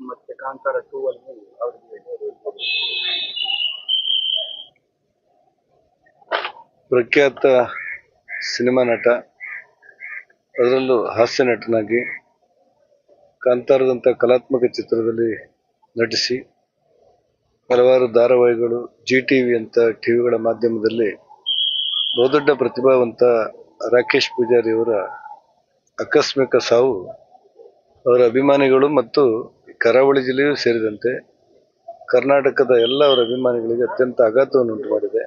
ಮತ್ತೆ ಕಾಂತಾರ 2 ಅಲ್ಲಿ ಪ್ರಖ್ಯಾತ ಸಿನಿಮಾ ನಟ, ಅದರಲ್ಲೂ ಹಾಸ್ಯ ನಟನಾಗಿ ಕಾಂತಾರದಂಥ ಕಲಾತ್ಮಕ ಚಿತ್ರದಲ್ಲಿ ನಟಿಸಿ ಹಲವಾರು ಧಾರಾವಾಹಿಗಳು, GTV ಅಂತ ಟಿವಿಗಳ ಮಾಧ್ಯಮದಲ್ಲಿ ಬಹುದೊಡ್ಡ ಪ್ರತಿಭಾವಂತ ರಾಕೇಶ್ ಪೂಜಾರಿ ಅವರ ಆಕಸ್ಮಿಕ ಸಾವು ಅವರ ಅಭಿಮಾನಿಗಳು ಮತ್ತು ಕರಾವಳಿ ಜಿಲ್ಲೆಯೂ ಸೇರಿದಂತೆ ಕರ್ನಾಟಕದ ಎಲ್ಲ ಅವರ ಅಭಿಮಾನಿಗಳಿಗೆ ಅತ್ಯಂತ ಆಘಾತವನ್ನು ಉಂಟು ಮಾಡಿದೆ.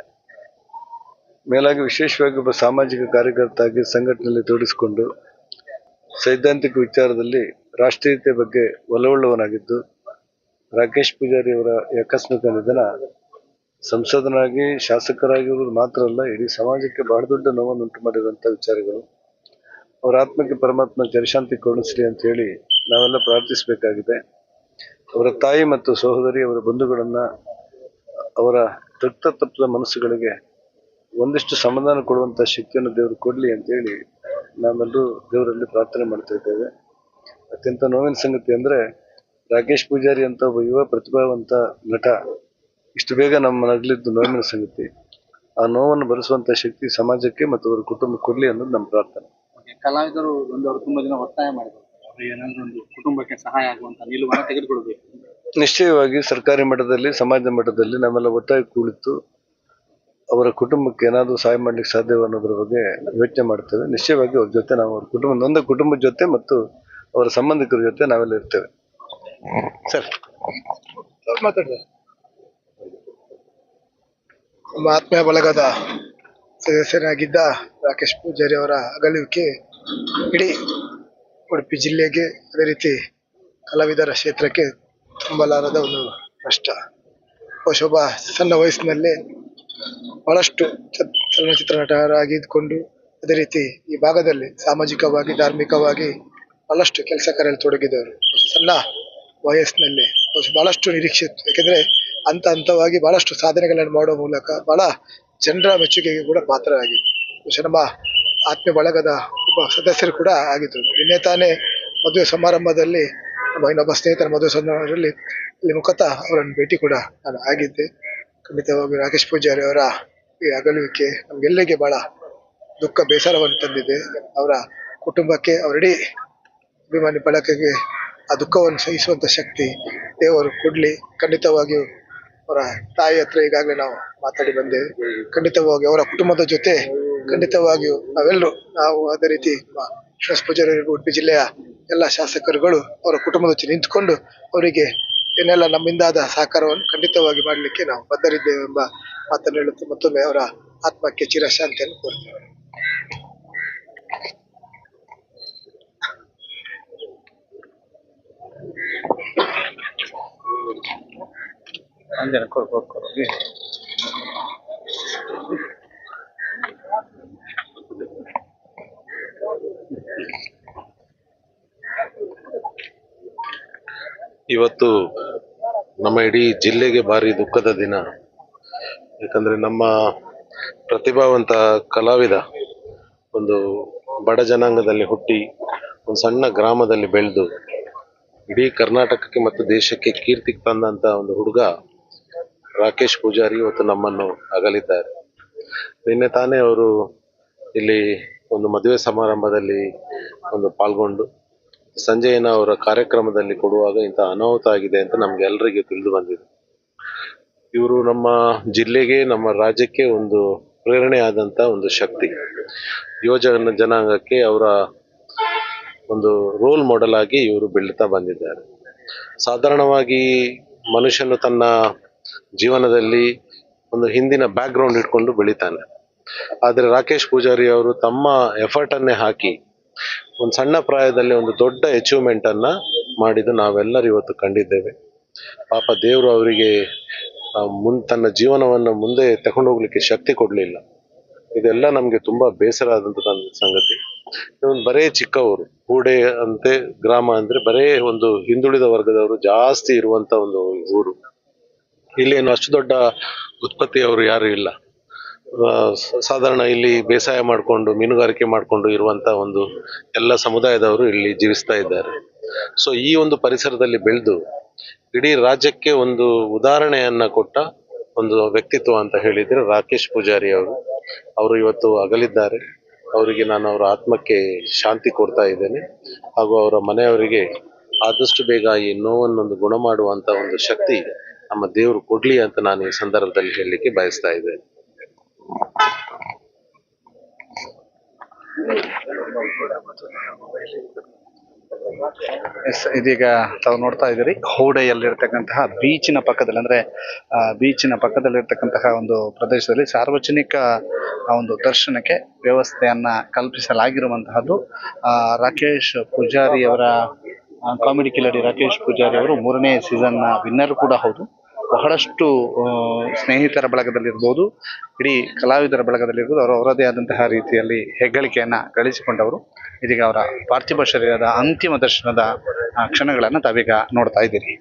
ಮೇಲಾಗಿ ವಿಶೇಷವಾಗಿ ಒಬ್ಬ ಸಾಮಾಜಿಕ ಕಾರ್ಯಕರ್ತ ಆಗಿ ಸಂಘಟನೆಯಲ್ಲಿ ತೊಡಗಿಸಿಕೊಂಡು ಸೈದ್ಧಾಂತಿಕ ವಿಚಾರದಲ್ಲಿ ರಾಷ್ಟ್ರೀಯತೆ ಬಗ್ಗೆ ಒಲವುಳ್ಳವನಾಗಿದ್ದು, ರಾಕೇಶ್ ಪೂಜಾರಿ ಅವರ ಆಕಸ್ಮಿಕ ನಿಧನ ಸಂಸದನಾಗಿ ಶಾಸಕರಾಗಿರುವುದು ಮಾತ್ರ ಅಲ್ಲ, ಇಡೀ ಸಮಾಜಕ್ಕೆ ಬಹಳ ದೊಡ್ಡ ನೋವನ್ನು ಉಂಟು ಮಾಡಿರುವಂತಹ ವಿಚಾರಗಳು. ಅವರ ಆತ್ಮಕ್ಕೆ ಪರಮಾತ್ಮ ಚಿರಶಾಂತಿ ಕರುಣಿಸಲಿ ಅಂತ ಹೇಳಿ ನಾವೆಲ್ಲ ಪ್ರಾರ್ಥಿಸಬೇಕಾಗಿದೆ. ಅವರ ತಾಯಿ ಮತ್ತು ಸಹೋದರಿ, ಅವರ ಬಂಧುಗಳನ್ನ, ಅವರ ತಪ್ಪಿದ ಮನಸ್ಸುಗಳಿಗೆ ಒಂದಿಷ್ಟು ಸಮಾಧಾನ ಕೊಡುವಂತ ಶಕ್ತಿಯನ್ನು ದೇವರು ಕೊಡ್ಲಿ ಅಂತ ಹೇಳಿ ನಾವೆಲ್ಲರೂ ದೇವರಲ್ಲಿ ಪ್ರಾರ್ಥನೆ ಮಾಡ್ತಾ ಇದ್ದೇವೆ. ಅತ್ಯಂತ ನೋವಿನ ಸಂಗತಿ ಅಂದ್ರೆ, ರಾಕೇಶ್ ಪೂಜಾರಿ ಅಂತ ಒಬ್ಬ ಯುವ ಪ್ರತಿಭಾವಂತ ನಟ ಇಷ್ಟು ಬೇಗ ನಮ್ಮ ನಗಲಿದ್ದು ನೋವಿನ ಸಂಗತಿ. ಆ ನೋವನ್ನು ಭರಿಸುವಂತ ಶಕ್ತಿ ಸಮಾಜಕ್ಕೆ ಮತ್ತು ಅವರ ಕುಟುಂಬಕ್ಕೆ ಕೊಡ್ಲಿ ಅನ್ನೋದು ನಮ್ಮ ಪ್ರಾರ್ಥನೆ. ಕಲಾವಿದರು ಅವರು ತುಂಬಾ ದಿನ ಒತ್ತಾಯ ಮಾಡಿದರು, ಏನಾದ್ರು ಒಂದು ಕುಟುಂಬಕ್ಕೆ ಸಹಾಯ ಆಗುವಂತ ನಿಲುವನ್ನು ತೆಗೆದುಕೊಳ್ಬೇಕು. ನಿಶ್ಚಯವಾಗಿ ಸರ್ಕಾರಿ ಮಟ್ಟದಲ್ಲಿ, ಸಮಾಜದ ಮಟ್ಟದಲ್ಲಿ ನಾವೆಲ್ಲ ಒಟ್ಟಾಗಿ ಕುಳಿತು ಅವರ ಕುಟುಂಬಕ್ಕೆ ಏನಾದರೂ ಸಹಾಯ ಮಾಡ್ಲಿಕ್ಕೆ ಸಾಧ್ಯ ಅನ್ನೋದ್ರ ಬಗ್ಗೆ ಯೋಚನೆ ಮಾಡ್ತೇವೆ. ನಿಶ್ಚಯವಾಗಿ ಅವ್ರ ಜೊತೆ ನಾವು ಅವ್ರ ನೊಂದ ಕುಟುಂಬದ ಜೊತೆ ಮತ್ತು ಅವರ ಸಂಬಂಧಿಕರ ಜೊತೆ ನಾವೆಲ್ಲ ಇರ್ತೇವೆ. ಸರ್ ಮಾತಾಡ್ರಿ. ನಮ್ಮ ಆತ್ಮೀಯ ಬಳಗದ ಸದಸ್ಯರಾಗಿದ್ದ ರಾಕೇಶ್ ಪೂಜಾರಿ ಅವರ ಅಗಲುವಿಕೆ ಇಡೀ ಉಡುಪಿ ಜಿಲ್ಲೆಗೆ, ಅದೇ ರೀತಿ ಕಲಾವಿದರ ಕ್ಷೇತ್ರಕ್ಕೆ ತುಂಬಲಾರದ ಒಂದು ನಷ್ಟ. ಒಬ್ಬ ಸಣ್ಣ ವಯಸ್ಸಿನಲ್ಲೇ ಬಹಳಷ್ಟು ಚಲನಚಿತ್ರ ನಟರಾಗಿದ್ದುಕೊಂಡು, ಅದೇ ರೀತಿ ಈ ಭಾಗದಲ್ಲಿ ಸಾಮಾಜಿಕವಾಗಿ, ಧಾರ್ಮಿಕವಾಗಿ ಬಹಳಷ್ಟು ಕೆಲಸ ಕಾರ್ಯದಲ್ಲಿ ತೊಡಗಿದವರು. ಸಣ್ಣ ವಯಸ್ಸಿನಲ್ಲಿ ಬಹಳಷ್ಟು ನಿರೀಕ್ಷೆ ಇತ್ತು. ಯಾಕೆಂದ್ರೆ ಹಂತವಾಗಿ ಬಹಳಷ್ಟು ಸಾಧನೆಗಳನ್ನು ಮಾಡುವ ಮೂಲಕ ಬಹಳ ಜನರ ಮೆಚ್ಚುಗೆಗೆ ಕೂಡ ಪಾತ್ರರಾಗಿತ್ತು. ನಮ್ಮ ಆತ್ಮೀಯ ಬಳಗದ ಒಬ್ಬ ಸದಸ್ಯರು ಕೂಡ ಆಗಿದ್ರು. ನಿನ್ನೆ ತಾನೇ ಮದುವೆ ಸಮಾರಂಭದಲ್ಲಿ, ನಮ್ಮ ಇನ್ನೊಬ್ಬ ಸ್ನೇಹಿತರ ಮದುವೆ ಸಮಾರಂಭದಲ್ಲಿ ಇಲ್ಲಿ ಮುಖತಃ ಅವರನ್ನು ಭೇಟಿ ಕೂಡ ನಾನು ಆಗಿದ್ದೆ. ಖಂಡಿತವಾಗಿ ರಾಕೇಶ್ ಪೂಜಾರಿ ಅವರ ಈ ಅಗಲುವಿಕೆ ನಮ್ಗೆಲ್ಲರಿಗೆ ಬಹಳ ದುಃಖ, ಬೇಸರವನ್ನು ತಂದಿದೆ. ಅವರ ಕುಟುಂಬಕ್ಕೆ, ಅವರಿಡೀ ಅಭಿಮಾನಿ ಬಳಕೆಗೆ ಆ ದುಃಖವನ್ನು ಸಹಿಸುವಂತ ಶಕ್ತಿ ದೇವರು ಕೊಡ್ಲಿ. ಖಂಡಿತವಾಗಿಯೂ ಅವರ ತಾಯಿ ಹತ್ರ ಈಗಾಗಲೇ ನಾವು ಮಾತಾಡಿ ಬಂದೇವೆ. ಖಂಡಿತವಾಗಿ ಅವರ ಕುಟುಂಬದ ಜೊತೆ ಖಂಡಿತವಾಗಿಯೂ ನಾವು ಅದೇ ರೀತಿ ರಾಕೇಶ್ ಪೂಜಾರಿ ಉಡುಪಿ ಜಿಲ್ಲೆಯ ಎಲ್ಲ ಶಾಸಕರುಗಳು ಅವರ ಕುಟುಂಬದ ಜೊತೆ ನಿಂತುಕೊಂಡು ಅವರಿಗೆ ಏನೆಲ್ಲ ನಮ್ಮಿಂದಾದ ಸಹಕಾರವನ್ನು ಖಂಡಿತವಾಗಿ ಮಾಡಲಿಕ್ಕೆ ನಾವು ಬದ್ಧರಿದ್ದೇವೆ ಎಂಬ ಮಾತನ್ನು ಹೇಳುತ್ತಾ ಮತ್ತೊಮ್ಮೆ ಅವರ ಆತ್ಮಕ್ಕೆ ಚಿರಶಾಂತಿಯನ್ನು ಕೋರುತ್ತೇವೆ. ಇವತ್ತು ನಮ್ಮ ಇಡೀ ಜಿಲ್ಲೆಗೆ ಭಾರಿ ದುಃಖದ ದಿನ. ಯಾಕಂದ್ರೆ ನಮ್ಮ ಪ್ರತಿಭಾವಂತ ಕಲಾವಿದ ಒಂದು ಬಡ ಜನಾಂಗದಲ್ಲಿ ಹುಟ್ಟಿ ಒಂದು ಸಣ್ಣ ಗ್ರಾಮದಲ್ಲಿ ಬೆಳೆದು ಇಡೀ ಕರ್ನಾಟಕಕ್ಕೆ ಮತ್ತು ದೇಶಕ್ಕೆ ಕೀರ್ತಿ ತಂದಂತ ಒಂದು ಹುಡುಗ ರಾಕೇಶ್ ಪೂಜಾರಿ ಇವತ್ತು ನಮ್ಮನ್ನು ಅಗಲಿದ್ದಾರೆ. ನಿನ್ನೆ ತಾನೇ ಅವರು ಇಲ್ಲಿ ಒಂದು ಮದುವೆ ಸಮಾರಂಭದಲ್ಲಿ ಪಾಲ್ಗೊಂಡು ಸಂಜೆನ ಅವರ ಕಾರ್ಯಕ್ರಮದಲ್ಲಿ ಕೊಡುವಾಗ ಇಂಥ ಅನಾಹುತ ಆಗಿದೆ ಅಂತ ನಮ್ಗೆಲ್ಲರಿಗೆ ತಿಳಿದು ಬಂದಿದೆ. ಇವರು ನಮ್ಮ ಜಿಲ್ಲೆಗೆ, ನಮ್ಮ ರಾಜ್ಯಕ್ಕೆ ಒಂದು ಪ್ರೇರಣೆ ಆದಂತ ಒಂದು ಶಕ್ತಿ. ಜನಾಂಗಕ್ಕೆ ಅವರ ಒಂದು ರೋಲ್ ಮಾಡೆಲ್ ಆಗಿ ಇವರು ಬೆಳೀತಾ ಬಂದಿದ್ದಾರೆ. ಸಾಧಾರಣವಾಗಿ ಮನುಷ್ಯನು ತನ್ನ ಜೀವನದಲ್ಲಿ ಒಂದು ಹಿಂದಿನ ಬ್ಯಾಕ್ ಗ್ರೌಂಡ್ ಇಟ್ಕೊಂಡು ಬೆಳಿತಾನೆ. ಆದ್ರೆ ರಾಕೇಶ್ ಪೂಜಾರಿ ಅವರು ತಮ್ಮ ಎಫರ್ಟ್ ಅನ್ನೇ ಹಾಕಿ ಒಂದು ಸಣ್ಣ ಪ್ರಾಯದಲ್ಲಿ ಒಂದು ದೊಡ್ಡ ಅಚೀವ್ಮೆಂಟ್ ಅನ್ನ ಮಾಡಿದ್ದು ನಾವೆಲ್ಲರೂ ಇವತ್ತು ಕಂಡಿದ್ದೇವೆ. ಪಾಪ ದೇವರು ಅವರಿಗೆ ತನ್ನ ಜೀವನವನ್ನು ಮುಂದೆ ತಗೊಂಡು ಹೋಗ್ಲಿಕ್ಕೆ ಶಕ್ತಿ ಕೊಡ್ಲಿಲ್ಲ. ಇದೆಲ್ಲ ನಮ್ಗೆ ತುಂಬಾ ಬೇಸರ ಆದಂತ ಸಂಗತಿ. ಬರೇ ಚಿಕ್ಕವರು, ಹೂಡೆ ಅಂತೆ ಗ್ರಾಮ ಅಂದ್ರೆ ಬರೇ ಒಂದು ಹಿಂದುಳಿದ ವರ್ಗದವರು ಜಾಸ್ತಿ ಇರುವಂತ ಒಂದು ಊರು. ಇಲ್ಲೇನು ಅಷ್ಟು ದೊಡ್ಡ ಉತ್ಪತ್ತಿ ಅವರು ಯಾರು ಇಲ್ಲ. ಸಾಧಾರಣ ಇಲ್ಲಿ ಬೇಸಾಯ ಮಾಡಿಕೊಂಡು, ಮೀನುಗಾರಿಕೆ ಮಾಡಿಕೊಂಡು ಇರುವಂತ ಒಂದು ಎಲ್ಲ ಸಮುದಾಯದವರು ಇಲ್ಲಿ ಜೀವಿಸ್ತಾ ಇದ್ದಾರೆ. ಸೊ ಈ ಒಂದು ಪರಿಸರದಲ್ಲಿ ಬೆಳೆದು ಇಡೀ ರಾಜ್ಯಕ್ಕೆ ಒಂದು ಉದಾಹರಣೆಯನ್ನ ಕೊಟ್ಟ ಒಂದು ವ್ಯಕ್ತಿತ್ವ ಅಂತ ಹೇಳಿದ್ರೆ ರಾಕೇಶ್ ಪೂಜಾರಿ ಅವರು ಇವತ್ತು ಅಗಲಿದ್ದಾರೆ. ಅವರಿಗೆ ನಾನು ಅವರ ಆತ್ಮಕ್ಕೆ ಶಾಂತಿ ಕೊಡ್ತಾ ಇದ್ದೇನೆ. ಹಾಗೂ ಅವರ ಮನೆಯವರಿಗೆ ಆದಷ್ಟು ಬೇಗ ಈ ನೋವನ್ನೊಂದು ಗುಣ ಮಾಡುವಂತ ಒಂದು ಶಕ್ತಿ ನಮ್ಮ ದೇವರು ಕೊಡ್ಲಿ ಅಂತ ನಾನು ಈ ಸಂದರ್ಭದಲ್ಲಿ ಹೇಳಲಿಕ್ಕೆ ಬಯಸ್ತಾ ಇದ್ದೇನೆ. ಎಸ್, ಇದೀಗ ತಾವು ನೋಡ್ತಾ ಇದ್ದೀರಿ ಹೌಡೆಯಲ್ಲಿರ್ತಕ್ಕಂತಹ ಬೀಚಿನ ಪಕ್ಕದಲ್ಲಿ, ಅಂದರೆ ಬೀಚಿನ ಪಕ್ಕದಲ್ಲಿರ್ತಕ್ಕಂತಹ ಒಂದು ಪ್ರದೇಶದಲ್ಲಿ ಸಾರ್ವಜನಿಕ ಒಂದು ದರ್ಶನಕ್ಕೆ ವ್ಯವಸ್ಥೆಯನ್ನ ಕಲ್ಪಿಸಲಾಗಿರುವಂತಹದ್ದು. ರಾಕೇಶ್ ಪೂಜಾರಿ ಅವರ ಕಾಮಿಡಿ ಕಿಲಾಡಿ ರಾಕೇಶ್ ಪೂಜಾರಿ ಅವರು 3ನೇ ಸೀಸನ್ನ ವಿನ್ನರ್ ಕೂಡ ಹೌದು. ಬಹಳಷ್ಟು ಸ್ನೇಹಿತರ ಬಳಗದಲ್ಲಿರ್ಬೋದು, ಇಡೀ ಕಲಾವಿದರ ಬಳಗದಲ್ಲಿರ್ಬೋದು, ಅವರು ಅವರದೇ ಆದಂತಹ ರೀತಿಯಲ್ಲಿ ಹೆಗ್ಗಳಿಕೆಯನ್ನ ಗಳಿಸಿಕೊಂಡವರು. ಇದೀಗ ಅವರ ಪಾರ್ಥಿವ ಶರೀರದ ಅಂತಿಮ ದರ್ಶನದ ಕ್ಷಣಗಳನ್ನು ತಾವೀಗ ನೋಡ್ತಾ ಇದ್ದೀರಿ.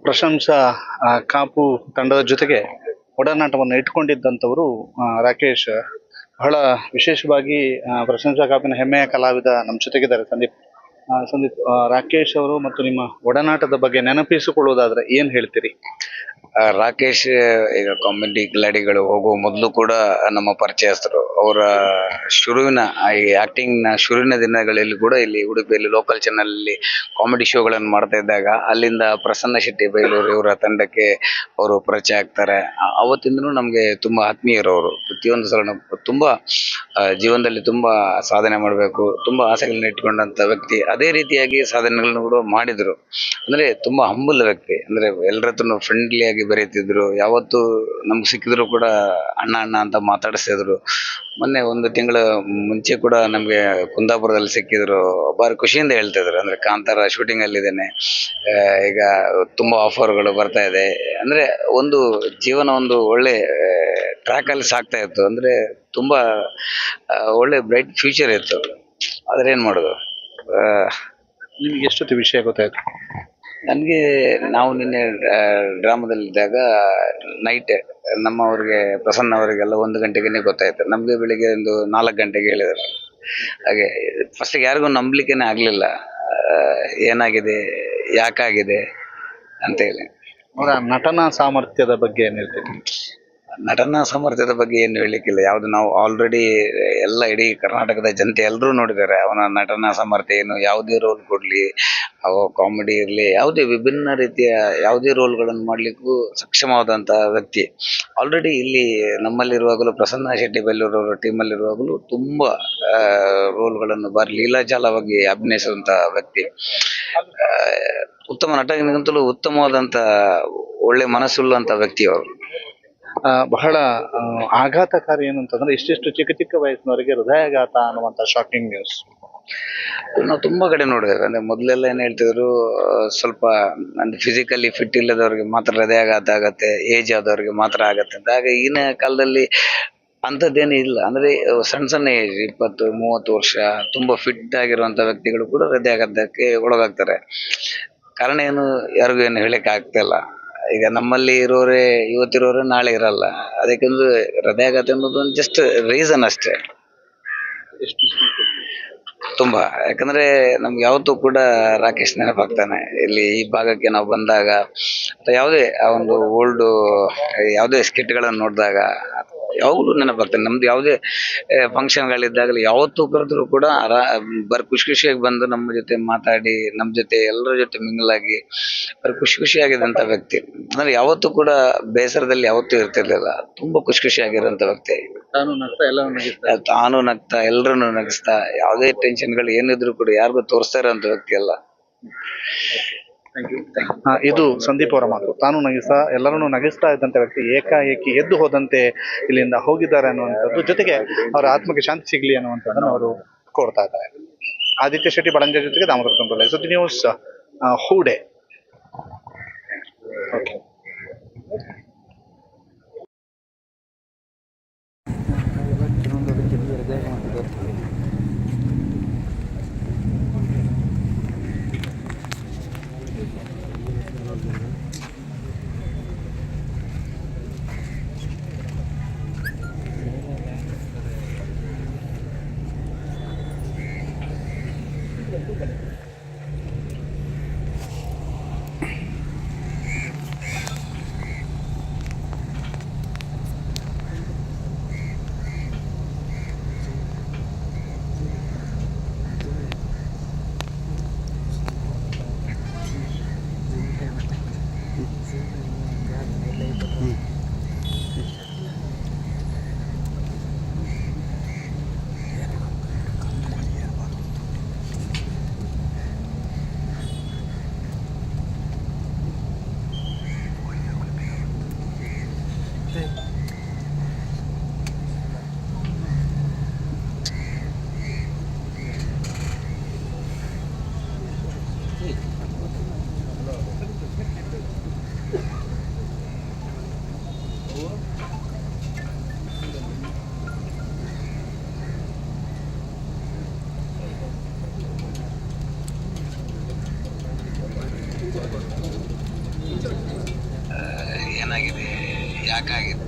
ಪ್ರಶಂಸಾ ಕಾಪು ತಂಡದ ಜೊತೆಗೆ ಒಡನಾಟವನ್ನು ಇಟ್ಕೊಂಡಿದ್ದಂಥವರು ರಾಕೇಶ್. ಬಹಳ ವಿಶೇಷವಾಗಿ ಪ್ರಶಂಸಾ ಕಾಪಿನ ಹೆಮ್ಮೆಯ ಕಲಾವಿದ ನಮ್ಮ ಜೊತೆಗಿದ್ದಾರೆ ಸಂದೀಪ್. ಸಂದೀಪ್, ರಾಕೇಶ್ ಅವರು ಮತ್ತು ನಿಮ್ಮ ಒಡನಾಟದ ಬಗ್ಗೆ ನೆನಪಿಸಿಕೊಳ್ಳುವುದಾದ್ರೆ ಏನ್ ಹೇಳ್ತೀರಿ? ರಾಕೇಶ್ ಈಗ ಕಾಮಿಡಿ ಕಿಲಾಡಿಗಳು ಹೋಗುವ ಮೊದಲು ಕೂಡ ನಮ್ಮ ಪರಿಚಯಸ್ಥರು. ಅವರ ಶುರುವಿನ ಈ ಆಕ್ಟಿಂಗ್ನ ಶುರುವಿನ ದಿನಗಳಲ್ಲಿ ಕೂಡ ಇಲ್ಲಿ ಉಡುಪಿಯಲ್ಲಿ ಲೋಕಲ್ ಚಾನಲಲ್ಲಿ ಕಾಮಿಡಿ ಶೋಗಳನ್ನು ಮಾಡ್ತಾ ಇದ್ದಾಗ ಅಲ್ಲಿಂದ ಪ್ರಸನ್ನ ಶೆಟ್ಟಿ ಬೈಲೂರು ಇವರ ತಂಡಕ್ಕೆ ಅವರು ಪರಿಚಯ ಆಗ್ತಾರೆ. ಅವತ್ತಿಂದನೂ ನಮಗೆ ತುಂಬ ಆತ್ಮೀಯರು ಅವರು. ಪ್ರತಿಯೊಂದು ಸಲ ತುಂಬ ಜೀವನದಲ್ಲಿ ತುಂಬ ಸಾಧನೆ ಮಾಡಬೇಕು, ತುಂಬ ಆಸೆಗಳನ್ನ ಇಟ್ಕೊಂಡಂಥ ವ್ಯಕ್ತಿ. ಅದೇ ರೀತಿಯಾಗಿ ಸಾಧನೆಗಳನ್ನು ಕೂಡ ಮಾಡಿದರು. ಅಂದರೆ ತುಂಬ ಹಂಬಲ್ ವ್ಯಕ್ತಿ. ಅಂದರೆ ಎಲ್ಲರ ಹತ್ರನೂ ಫ್ರೆಂಡ್ಲಿಯಾಗಿ ಬೆರೀತಿದ್ರು. ಯಾವತ್ತೂ ನಮ್ಗೆ ಸಿಕ್ಕಿದ್ರು ಕೂಡ ಅಣ್ಣ ಅಣ್ಣ ಅಂತ ಮಾತಾಡಿಸ್ತಿದ್ರು. ಮೊನ್ನೆ ಒಂದು ತಿಂಗಳ ಮುಂಚೆ ಕೂಡ ನಮಗೆ ಕುಂದಾಪುರದಲ್ಲಿ ಸಿಕ್ಕಿದ್ರು. ಭಾರಿ ಖುಷಿಯಿಂದ ಹೇಳ್ತಿದ್ರು, ಅಂದರೆ ಕಾಂತಾರ ಶೂಟಿಂಗಲ್ಲಿದ್ದೇನೆ, ಈಗ ತುಂಬ ಆಫರ್ಗಳು ಬರ್ತಾ ಇದೆ. ಅಂದರೆ ಒಂದು ಜೀವನ ಒಂದು ಒಳ್ಳೆ ಟ್ರ್ಯಾಕಲ್ಲಿ ಸಾಗ್ತಾ ಇತ್ತು. ಅಂದರೆ ತುಂಬ ಒಳ್ಳೆ ಬ್ರೈಟ್ ಫ್ಯೂಚರ್ ಇತ್ತು. ಆದರೆ ಏನು ಮಾಡೋದು. ನಿಮ್ಗೆ ಎಷ್ಟೊತ್ತು ವಿಷಯ ಗೊತ್ತಾಯ್ತು? ನನಗೆ ನಾವು ನಿನ್ನೆ ಡ್ರಾಮಾದಲ್ಲಿದ್ದಾಗ ನೈಟ್ ನಮ್ಮವ್ರಿಗೆ ಪ್ರಸನ್ನ ಅವರಿಗೆಲ್ಲ 1 ಗಂಟೆಗೆ ಗೊತ್ತಾಯ್ತು. ನಮಗೆ ಬೆಳಿಗ್ಗೆ ಒಂದು 4 ಗಂಟೆಗೆ ಹೇಳಿದರು. ಹಾಗೆ ಫಸ್ಟಿಗೆ ಯಾರಿಗೂ ನಂಬಲಿಕ್ಕೇನೆ ಆಗಲಿಲ್ಲ, ಏನಾಗಿದೆ ಯಾಕಾಗಿದೆ ಅಂತೇಳಿ. ಅವರ ನಟನಾ ಸಾಮರ್ಥ್ಯದ ಬಗ್ಗೆ ಏನು ಹೇಳ್ತೀರಿ? ನಟನಾ ಸಾಮರ್ಥ್ಯದ ಬಗ್ಗೆ ಏನು ಹೇಳಲಿಕ್ಕಿಲ್ಲ. ಯಾವುದು ನಾವು ಆಲ್ರೆಡಿ ಎಲ್ಲ ಇಡೀ ಕರ್ನಾಟಕದ ಜನತೆ ಎಲ್ಲರೂ ನೋಡಿದ್ದಾರೆ ಅವನ ನಟನಾ ಸಾಮರ್ಥ್ಯ ಏನು. ಯಾವುದೇ ರೋಲ್ ಕೊಡಲಿ, ಅವ ಕಾಮಿಡಿ ಇರಲಿ, ಯಾವುದೇ ವಿಭಿನ್ನ ರೀತಿಯ ಯಾವುದೇ ರೋಲ್ಗಳನ್ನು ಮಾಡಲಿಕ್ಕೂ ಸಕ್ಷಮವಾದಂಥ ವ್ಯಕ್ತಿ. ಆಲ್ರೆಡಿ ಇಲ್ಲಿ ನಮ್ಮಲ್ಲಿರುವಾಗಲೂ ಪ್ರಸನ್ನ ಶೆಟ್ಟಿ ಬೈಲೂರವರ ಟೀಮಲ್ಲಿರುವಾಗಲೂ ತುಂಬ ರೋಲ್ಗಳನ್ನು ಭಾರಿ ಲೀಲಾಜಾಲವಾಗಿ ಅಭಿನಯಿಸುವಂಥ ವ್ಯಕ್ತಿ. ಉತ್ತಮ ನಟನಿಗಿಂತಲೂ ಉತ್ತಮವಾದಂಥ ಒಳ್ಳೆ ಮನಸ್ಸುಳ್ಳಂಥ ವ್ಯಕ್ತಿ ಅವರು. ಬಹಳ ಆಘಾತಕಾರಿ ಏನು ಅಂತಂದ್ರೆ ಇಷ್ಟಿಷ್ಟು ಚಿಕ್ಕ ಚಿಕ್ಕ ವಯಸ್ಸಿನವರಿಗೆ ಹೃದಯಾಘಾತ ಅನ್ನುವಂಥ ಶಾಕಿಂಗ್ ನ್ಯೂಸ್ ನಾವು ತುಂಬ ಕಡೆ ನೋಡಿದ್ದೇವೆ. ಅಂದರೆ ಮೊದಲೆಲ್ಲ ಏನು ಹೇಳ್ತಿದ್ರು, ಸ್ವಲ್ಪ ಅಂದರೆ ಫಿಸಿಕಲಿ ಫಿಟ್ ಇಲ್ಲದವ್ರಿಗೆ ಮಾತ್ರ ಹೃದಯಾಘಾತ ಆಗತ್ತೆ, ಏಜ್ ಆದವ್ರಿಗೆ ಮಾತ್ರ ಆಗತ್ತೆ ಅಂತ. ಹಾಗೆ ಈಗಿನ ಕಾಲದಲ್ಲಿ ಅಂಥದ್ದೇನೂ ಇಲ್ಲ. ಅಂದರೆ ಸಣ್ಣ ಸಣ್ಣ ಏಜ್ 20-30 ವರ್ಷ ತುಂಬ ಫಿಟ್ ಆಗಿರುವಂಥ ವ್ಯಕ್ತಿಗಳು ಕೂಡ ಹೃದಯಾಘಾತಕ್ಕೆ ಒಳಗಾಗ್ತಾರೆ. ಕಾರಣ ಏನು ಯಾರಿಗೂ ಏನು ಹೇಳಕ್ಕೆ ಆಗ್ತಾಯಿಲ್ಲ. ಈಗ ನಮ್ಮಲ್ಲಿ ಇರೋರೇ ಇವತ್ತಿರೋರೇ ನಾಳೆ ಇರಲ್ಲ. ಅದಕ್ಕೊಂದು ಹೃದಯಾಘಾತ ಅನ್ನೋದು ಒಂದು ಜಸ್ಟ್ ರೀಸನ್ ಅಷ್ಟೇ. ತುಂಬ, ಯಾಕಂದರೆ ನಮ್ಗೆ ಯಾವತ್ತೂ ಕೂಡ ರಾಕೇಶ್ ನೆನಪಾಗ್ತಾನೆ. ಇಲ್ಲಿ ಈ ಭಾಗಕ್ಕೆ ನಾವು ಬಂದಾಗ ಅಥವಾ ಯಾವುದೇ ಆ ಒಂದು ಓಲ್ಡು ಯಾವುದೇ ಸ್ಕಿಟ್ಗಳನ್ನು ನೋಡಿದಾಗ ಯಾವಾಗಲೂ ನೆನಪಾಗ್ತಾನೆ. ನಮ್ದು ಯಾವುದೇ ಫಂಕ್ಷನ್ಗಳಿದ್ದಾಗಲೂ ಯಾವತ್ತೂ ಕರೆದ್ರು ಕೂಡ ಖುಷಿ ಖುಷಿಯಾಗಿ ಬಂದು ನಮ್ಮ ಜೊತೆ ಮಾತಾಡಿ, ನಮ್ಮ ಜೊತೆ ಎಲ್ಲರ ಜೊತೆ ಮಿಂಗಲಾಗಿ ಖುಷಿಯಾಗಿದ್ದಂಥ ವ್ಯಕ್ತಿ. ಅಂದರೆ ಯಾವತ್ತೂ ಕೂಡ ಬೇಸರದಲ್ಲಿ ಯಾವತ್ತೂ ಇರ್ತಿರ್ಲಿಲ್ಲ. ತುಂಬ ಖುಷಿಯಾಗಿರೋಂಥ ವ್ಯಕ್ತಿ. ತಾನು ನಗ್ತಾ ಎಲ್ಲರನ್ನು ನಗಿಸ್ತಾ, ಯಾವುದೇ ಟೆನ್ಷನ್ಗಳು ಏನಿದ್ರು ಕೂಡ ಯಾರಿಗೂ ತೋರಿಸ್ತಾ ಇರೋಂಥ ವ್ಯಕ್ತಿ ಅಲ್ಲ. ಇದು ಸಂದೀಪ್ ಅವರ ಮಾತು. ತಾನು ನಗಿಸ್ತಾ ಎಲ್ಲರನ್ನು ನಗಿಸ್ತಾ ಇದ್ದಂಥ ವ್ಯಕ್ತಿ ಏಕಾಏಕಿ ಎದ್ದು ಹೋದಂತೆ ಇಲ್ಲಿಂದ ಹೋಗಿದ್ದಾರೆ ಅನ್ನುವಂಥದ್ದು, ಜೊತೆಗೆ ಅವರ ಆತ್ಮಕ್ಕೆ ಶಾಂತಿ ಸಿಗಲಿ ಅನ್ನುವಂಥದ್ದನ್ನು ಅವರು ಕೋರ್ತಾ ಇದ್ದಾರೆ. ಆದಿತ್ಯ ಶೆಟ್ಟಿ ಬಡಂಜ ಜೊತೆಗೆ ದಾಮೋದರ ಕಂಪಲ್, ಸುದ್ದಿ ನ್ಯೂಸ್, ಹೂಡೆ. ಓಕೆ. ಆಗಿದೆ.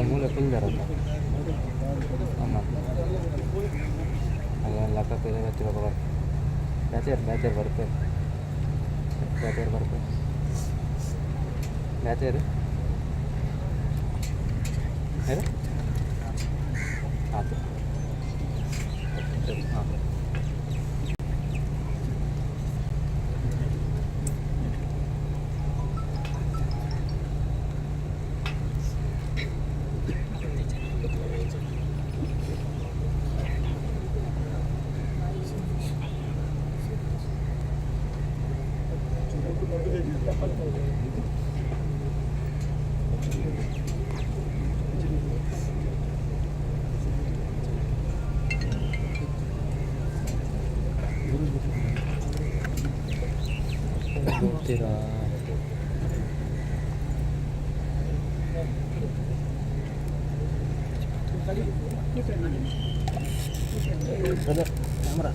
ಮೂಲೆ ಫುಲ್ ಇರುತ್ತೆ ಅಮ್ಮ ಅಲ್ಲ ಲೆಕ್ಕಕ್ಕೆ ಹಚ್ಚಿರೋದು ಬರುತ್ತೆ ಬ್ಯಾಚರ್ ಬರುತ್ತೆ ಬ್ಯಾಚರ್ ಏನು ಆಯ್ತು ಹಾಂ ಹೋಗ್ತೀರಾ ಕ್ಯಾಮ್ರಾ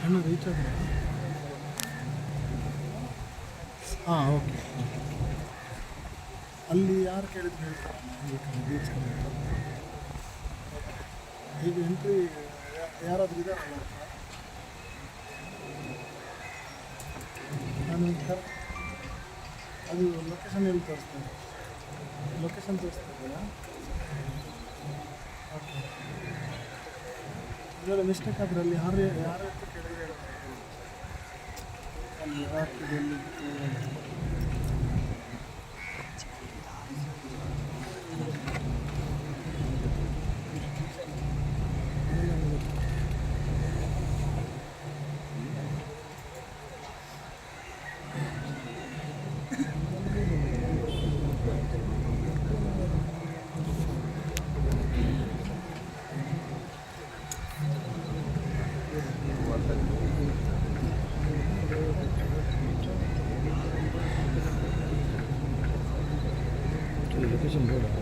ಅಣ್ಣ ರೀಚ್ ಆದ್ರೆ ಹಾಂ ಓಕೆ. ಅಲ್ಲಿ ಯಾರು ಕೇಳಿದ್ರು ಹೇಳ್ತಾರೆ ಬೀಚ್ ಈಗ ಎಂಟ್ರಿ ಯಾರಾದರೂ ಇದ್ದಾರಲ್ಲ ನಾನು ಅದು ಲೊಕೇಶನ್ ಎಲ್ಲಿ ತೋರಿಸ್ತಾರೆ, ಲೊಕೇಶನ್ ತೋರಿಸ್ತಾ ಇದ್ದೀರಾ? ಓಕೆ. ಇದೆಲ್ಲ ಮಿಸ್ಟೇಕ್ ಆದರೆ ಅಲ್ಲಿ ಯಾರು ಅಂತ ಕೇಳಿದ್ರೆ ಹೇಳ್ತಾರೆ ಅಲ್ಲಿ ರಾತ್ರಿಯಲ್ಲಿ ಲೊಕೇಶನ್ ಬೋರ್ಡ್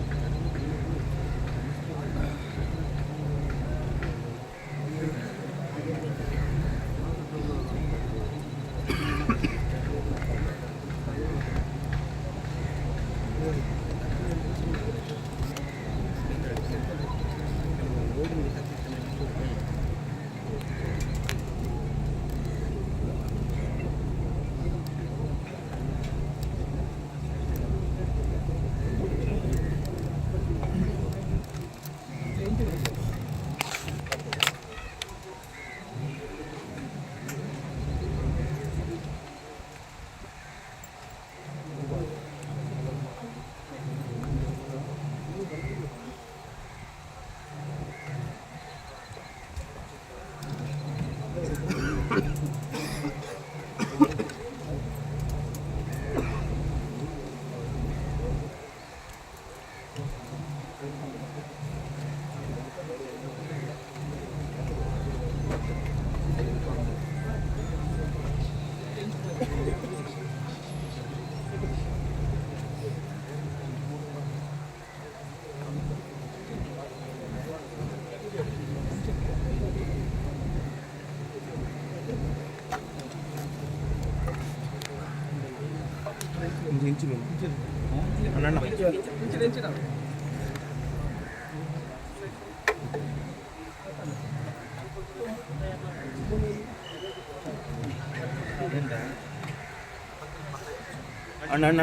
ಅಣ್ಣ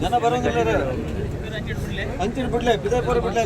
ಜನ ಬರೋಂಗಿಲ್ಲ ಅಂಚಿನ ಬಿಡ್ಲೆ ಬಿದಾಪುರ ಬಿಡ್ಲೆ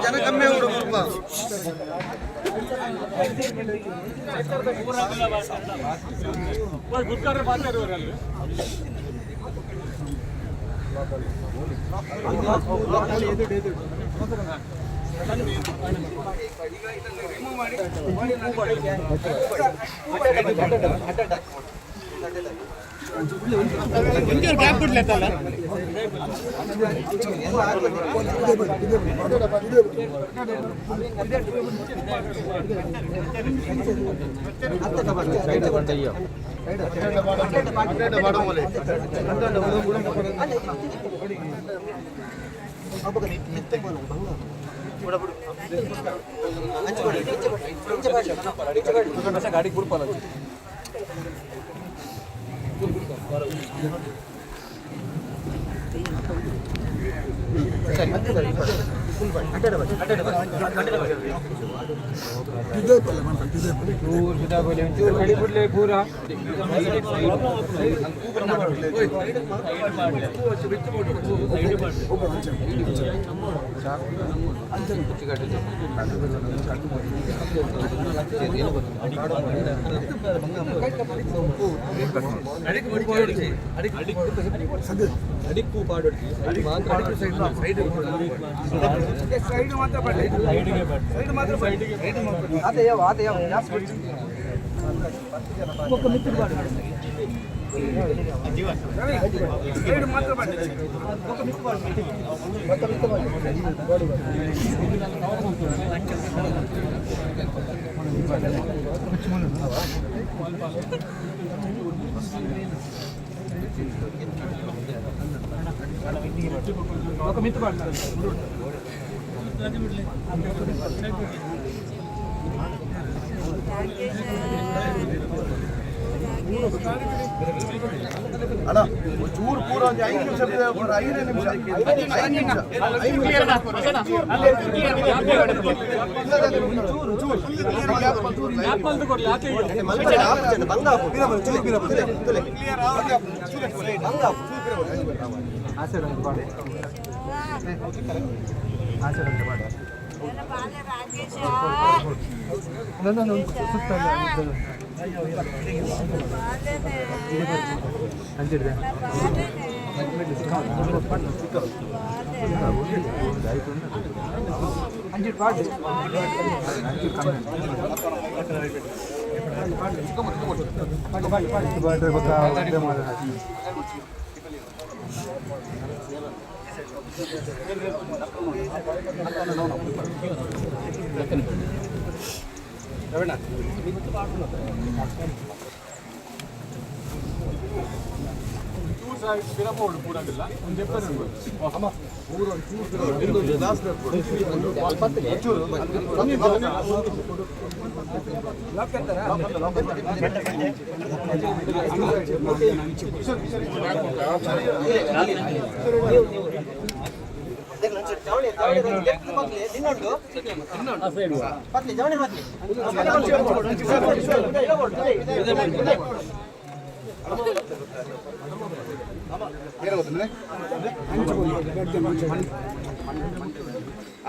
ಜನ ಕಮ್ಮಿ ಗಾಡಿ ಗುಡ್ಪಲ್ಲ पूरा ಸೈಡ್ ಮಾತ್ರ ಅದೇ ಯಾವ ಸೈಡ್ ಮಾತ್ರ ఒక మిత్తు పడతారు ಅಣ್ಣ ಚೂರು ಪೂರ ಒಂದು 5 ನಿಮಿಷ 5 ನಿಮಿಷ ಸುತ್ತ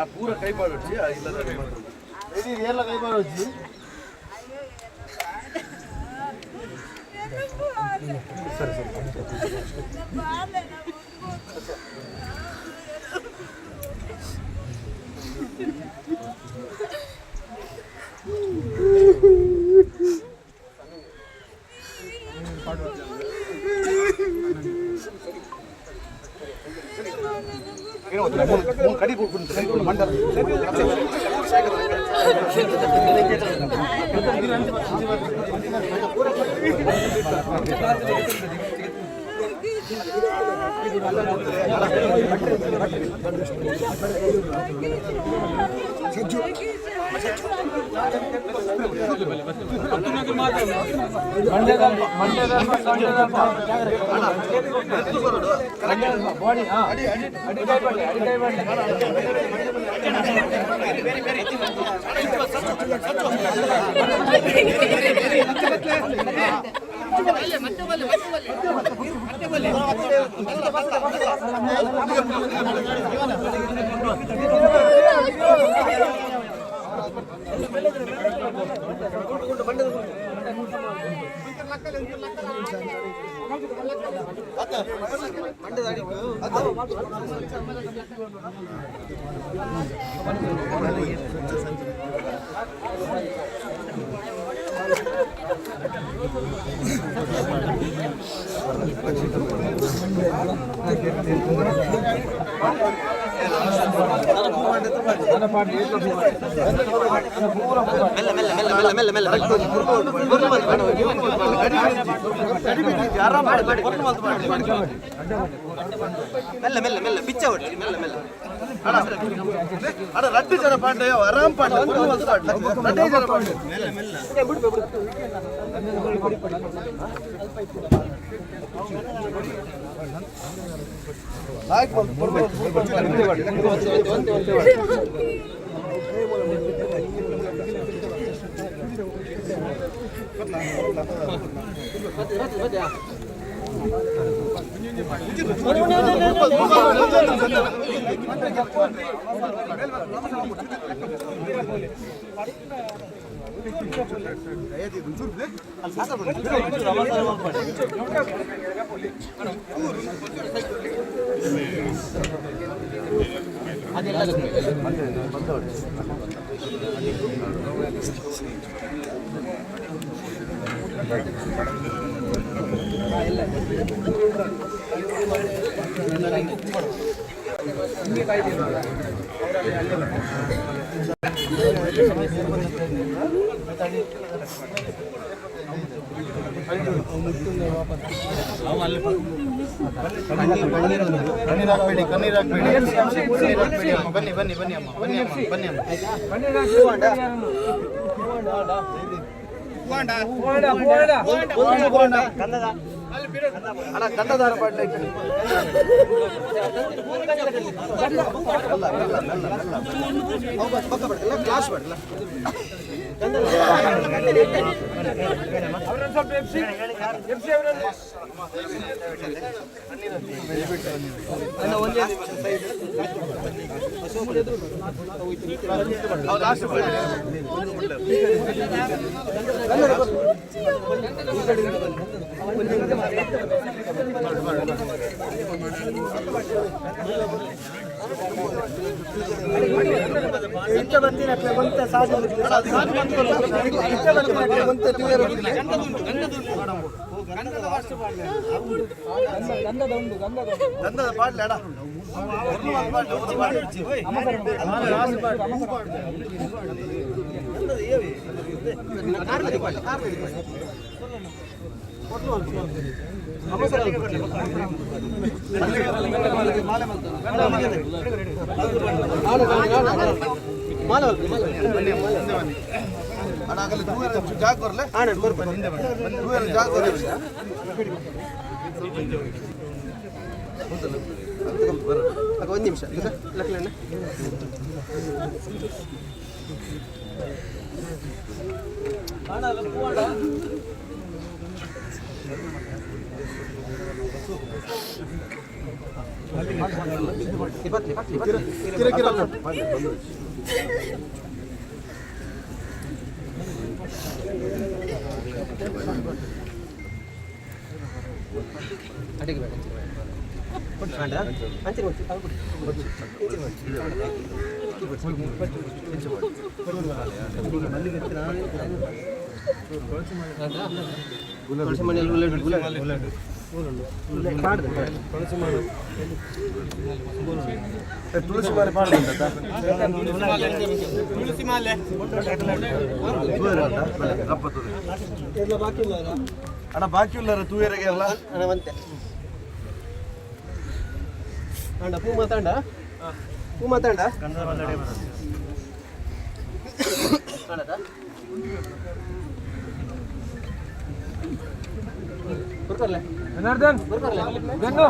पूरा कई बार कई बार रट्टी जरा पांडे आराम पांडे रट्टी जरा पांडे बन्नी बन्नी बन्नी अम्मा बन्नी अम्मा बन्नी अम्मा ಅಣ್ಣ ಗಂಧದಾರ ಪಾಟ್ಲೆ ಕ್ಲಾಸ್ ಮಾಡಲ್ಲ ಗಂಧದ ಪಾಟ್ಲೆ ಅಡ ಜಾಗ ಬರಲ್ಲ ಜಾಗ ಒಂದು ನಿಮಿಷ ತುಳಸಿ ಮಾಲೆ ತುಳಸಿ ಮಾಲೆ ಅಣ್ಣ ಬಾಕಿ ಇಲ್ಲ ತೂಯರಿಗೆ ಅಲ್ಲ ಅಣ್ಣವಂತೆ ಅಣ್ಣ ಪೂ ಮಾತಾಡ ಬರ್ಕರ್ಲೆ ಜನಾರ್ದನ್ ಗನ್ನು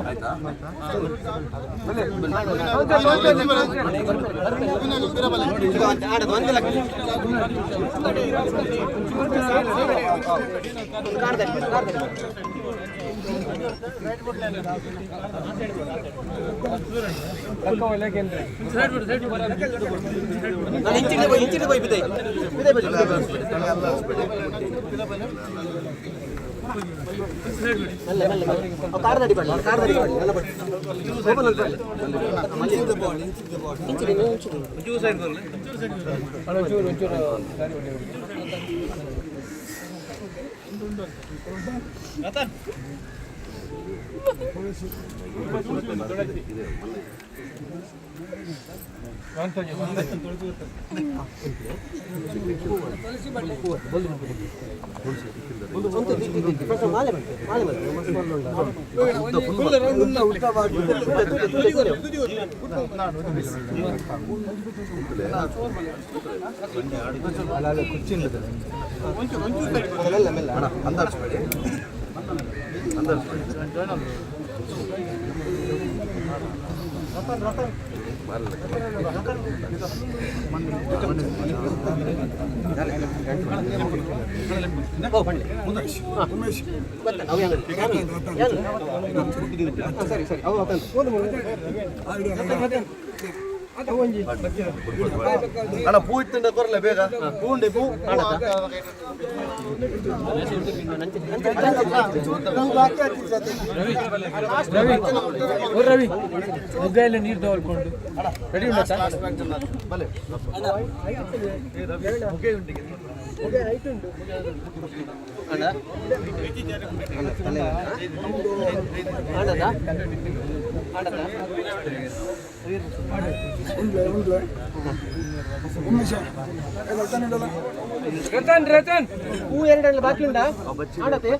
ಅಣ್ಣ ಪೂ ಇತ್ತಿಂದ ಕೊರಲೆ ಬೇಗ ಪೂಂಡಿ ಪೂ ರವಿ ಮುಗ್ಗೆಲ್ಲ ನೀರು ತಗೊಳ್ಕೊಂಡು ರೆಡಿ ಉಂಟಾ ಉಮೇಶ ಹೂ ಎರಡಲ್ಲಿ ಬಾಕಿ ಉಂಟಾ ಮಾಡತ್ತೆ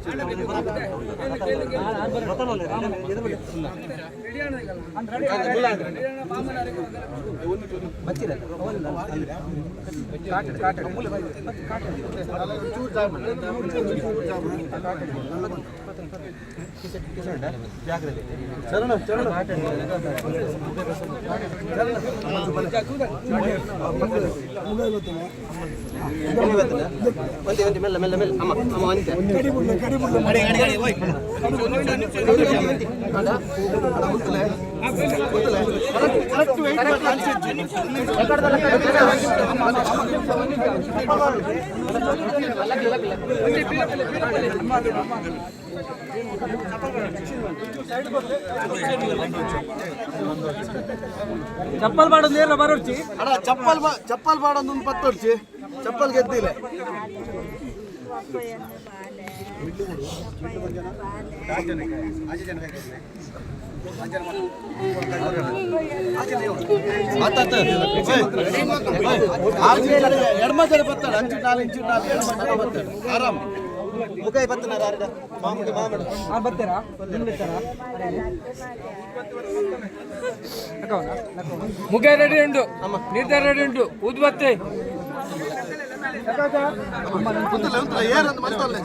ಮೆಲ್ಲ ಮೆಲ್ಲ ಮೆಲ್ಲ ಅಮ್ಮ ಅಮ್ಮ ಅಂತೆ ಚಪ್ಪಲ್ ಮಾಡೋದು ನೇರ ಬರೋಡ್ಚಿ ಅಣ್ಣ ಚಪ್ಪಲ್ ಮಾಡೋದು ಒಂದು ಪತ್ತೋಡ್ಚಿ ಚಪ್ಪಲ್ ಗೆದ್ದಿಲ್ಲ ಎಡಮ ಜನ ಬರ್ತಾಳೆ 5 ಇಂಚು 4 ಎಡಮ ಜನ ಬರ್ತಾಳೆ ಆರಾಮ್ ಮುಖ ಬರ್ತಾನೆ ಮಾಮೂಲಿ ಮಾಮೂಲಿ ಬರ್ತೀರಾ ಮುಖ ರೆಡಿ ಉಂಟು ನಿರ್ಧಾರ ರೆಡಿ ಉಂಟು ಊದು ಬತ್ತೆ ಏರಂತ ಮತ್ತಲ್ಲ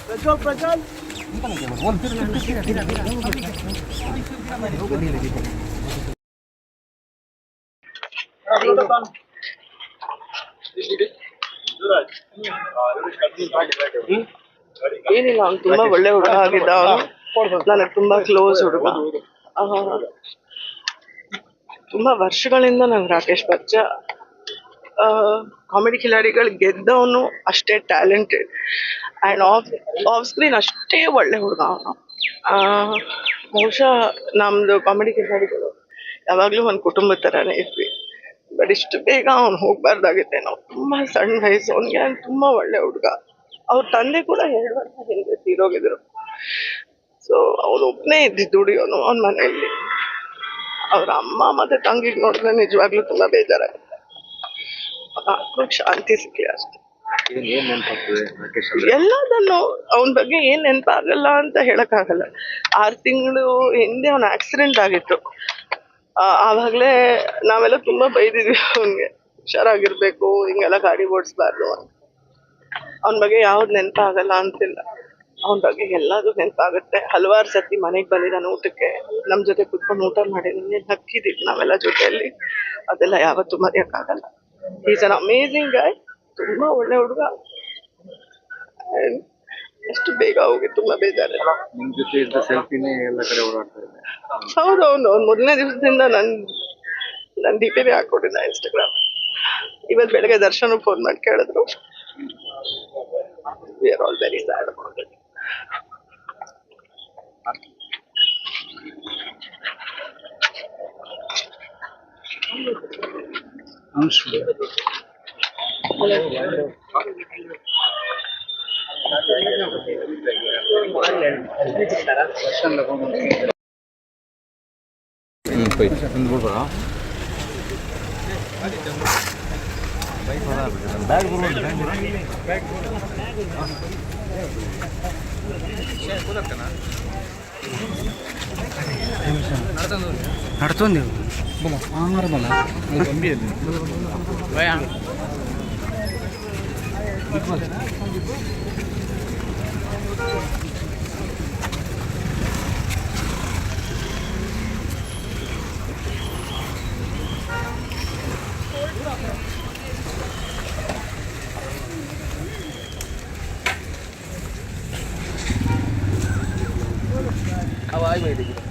ಕರ್ನಾಟಕ ಪ್ರಜ್ವಲ್ ಏನಿಲ್ಲ, ಅವ್ನು ತುಂಬಾ ಒಳ್ಳೆ ಹುಡುಗ ಆಗಿದ್ದ. ಅವನು ನನಗೆ ತುಂಬಾ ಕ್ಲೋಸ್ ಹುಡುಗ. ತುಂಬಾ ವರ್ಷಗಳಿಂದ ನಂಗೆ ರಾಕೇಶ್ ಪರಿಚಯ. ಕಾಮಿಡಿ ಕಿಲಾಡಿಗಳು ಗೆದ್ದವನು ಅಷ್ಟೇ ಟ್ಯಾಲೆಂಟೆಡ್ ಆ್ಯಂಡ್ ಆಫ್ ಸ್ಕ್ರೀನ್ ಅಷ್ಟೇ ಒಳ್ಳೆ ಹುಡುಗ ಅವನು. ಬಹುಶಃ ನಮ್ಮದು ಕಾಮಿಡಿ ಕಿಲಾಡಿಗಳು ಯಾವಾಗಲೂ ಒಂದು ಕುಟುಂಬದ ಥರನೇ ಇದ್ವಿ. ಬಟ್ ಇಷ್ಟು ಬೇಗ ಅವ್ನು ಹೋಗ್ಬಾರ್ದಾಗಿತ್ತೆ. ನಾವು ತುಂಬ ಸಣ್ಣ ವಯಸ್ಸು ಅವನಿಗೆ. ತುಂಬ ಒಳ್ಳೆ ಹುಡುಗ. ಅವ್ರ ತಂದೆ ಕೂಡ 2 ವರ್ಷ ಹಿಂದೆ ತೀರೋಗಿದ್ರು. ಸೊ ಅವನು ಒಬ್ಬನೇ ಇದ್ದಿದ್ದು ದುಡಿಯೋನು ಅವನ ಮನೆಯಲ್ಲಿ. ಅವ್ರ ಅಮ್ಮ ಮತ್ತೆ ತಂಗಿಗೆ ನೋಡಿದ್ರೆ ನಿಜವಾಗ್ಲೂ ತುಂಬಾ ಬೇಜಾರಾಗುತ್ತೆ. ಮಕ್ಳಿಗೆ ಶಾಂತಿ ಸಿಗ್ಲಿ ಅಷ್ಟೇ. ಎಲ್ಲದನ್ನು ಅವನ ಬಗ್ಗೆ ಏನ್ ನೆನಪಾಗಲ್ಲ ಅಂತ ಹೇಳಕ್ಕಾಗಲ್ಲ. 6 ತಿಂಗಳು ಹಿಂದೆ ಅವನ ಆಕ್ಸಿಡೆಂಟ್ ಆಗಿತ್ತು. ಆವಾಗ್ಲೇ ನಾವೆಲ್ಲ ತುಂಬಾ ಬೈದಿದ್ವಿ ಅವನ್ಗೆ, ಹುಷಾರಾಗಿರ್ಬೇಕು, ಹಿಂಗೆಲ್ಲ ಗಾಡಿ ಓಡಿಸ್ಬಾರ್ದು ಅಂತ. ಅವನ ಬಗ್ಗೆ ಯಾವ್ದು ನೆನಪಾಗಲ್ಲ ಅಂತಿಲ್ಲ, ಅವನ ಬಗ್ಗೆ ಎಲ್ಲದೂ ನೆನಪಾಗುತ್ತೆ. ಹಲವಾರು ಸತಿ ಮನೆಗೆ ಬಂದಿದ್ದಾನೆ ಊಟಕ್ಕೆ, ನಮ್ ಜೊತೆ ಕುತ್ಕೊಂಡು ಊಟ ಮಾಡಿದೀನಿ, ನಕ್ಕಿದೀವಿ ನಾವೆಲ್ಲ ಜೊತೆಯಲ್ಲಿ. ಅದೆಲ್ಲ ಯಾವತ್ತೂ ಮರೆಯಕ್ಕಾಗಲ್ಲ. Is an amazing ಗಾಯ್. ತುಂಬಾ ಒಳ್ಳೆ ಹುಡುಗ. ಎಷ್ಟು ಬೇಗ ಹೋಗಿ ತುಂಬಾ ಬೇಜಾರಿಲ್ಲ. ನಿಮ್ ಜೊತೆ ಇದ್ದ ಸೆಲ್ಫಿನೇ ಎಲ್ಲ ಕಡೆ ಓಡಾಡ್ತಾ ಇದೆ. ಹೌದೌದು, ಅವ್ನು ಮೊದಲನೇ ದಿವಸದಿಂದ ನನ್ ಡಿಪಿನೇ ಹಾಕೊಟ್ಟಿದ್ದ ಇನ್ಸ್ಟಾಗ್ರಾಮ್. ಇವತ್ತು ಬೆಳಗ್ಗೆ ದರ್ಶನ್ ಫೋನ್ ಮಾಡಿ ಕೇಳಿದ್ರು. We are all very sad about it. నడుతుంది పంపించండి. हवाई में देखिए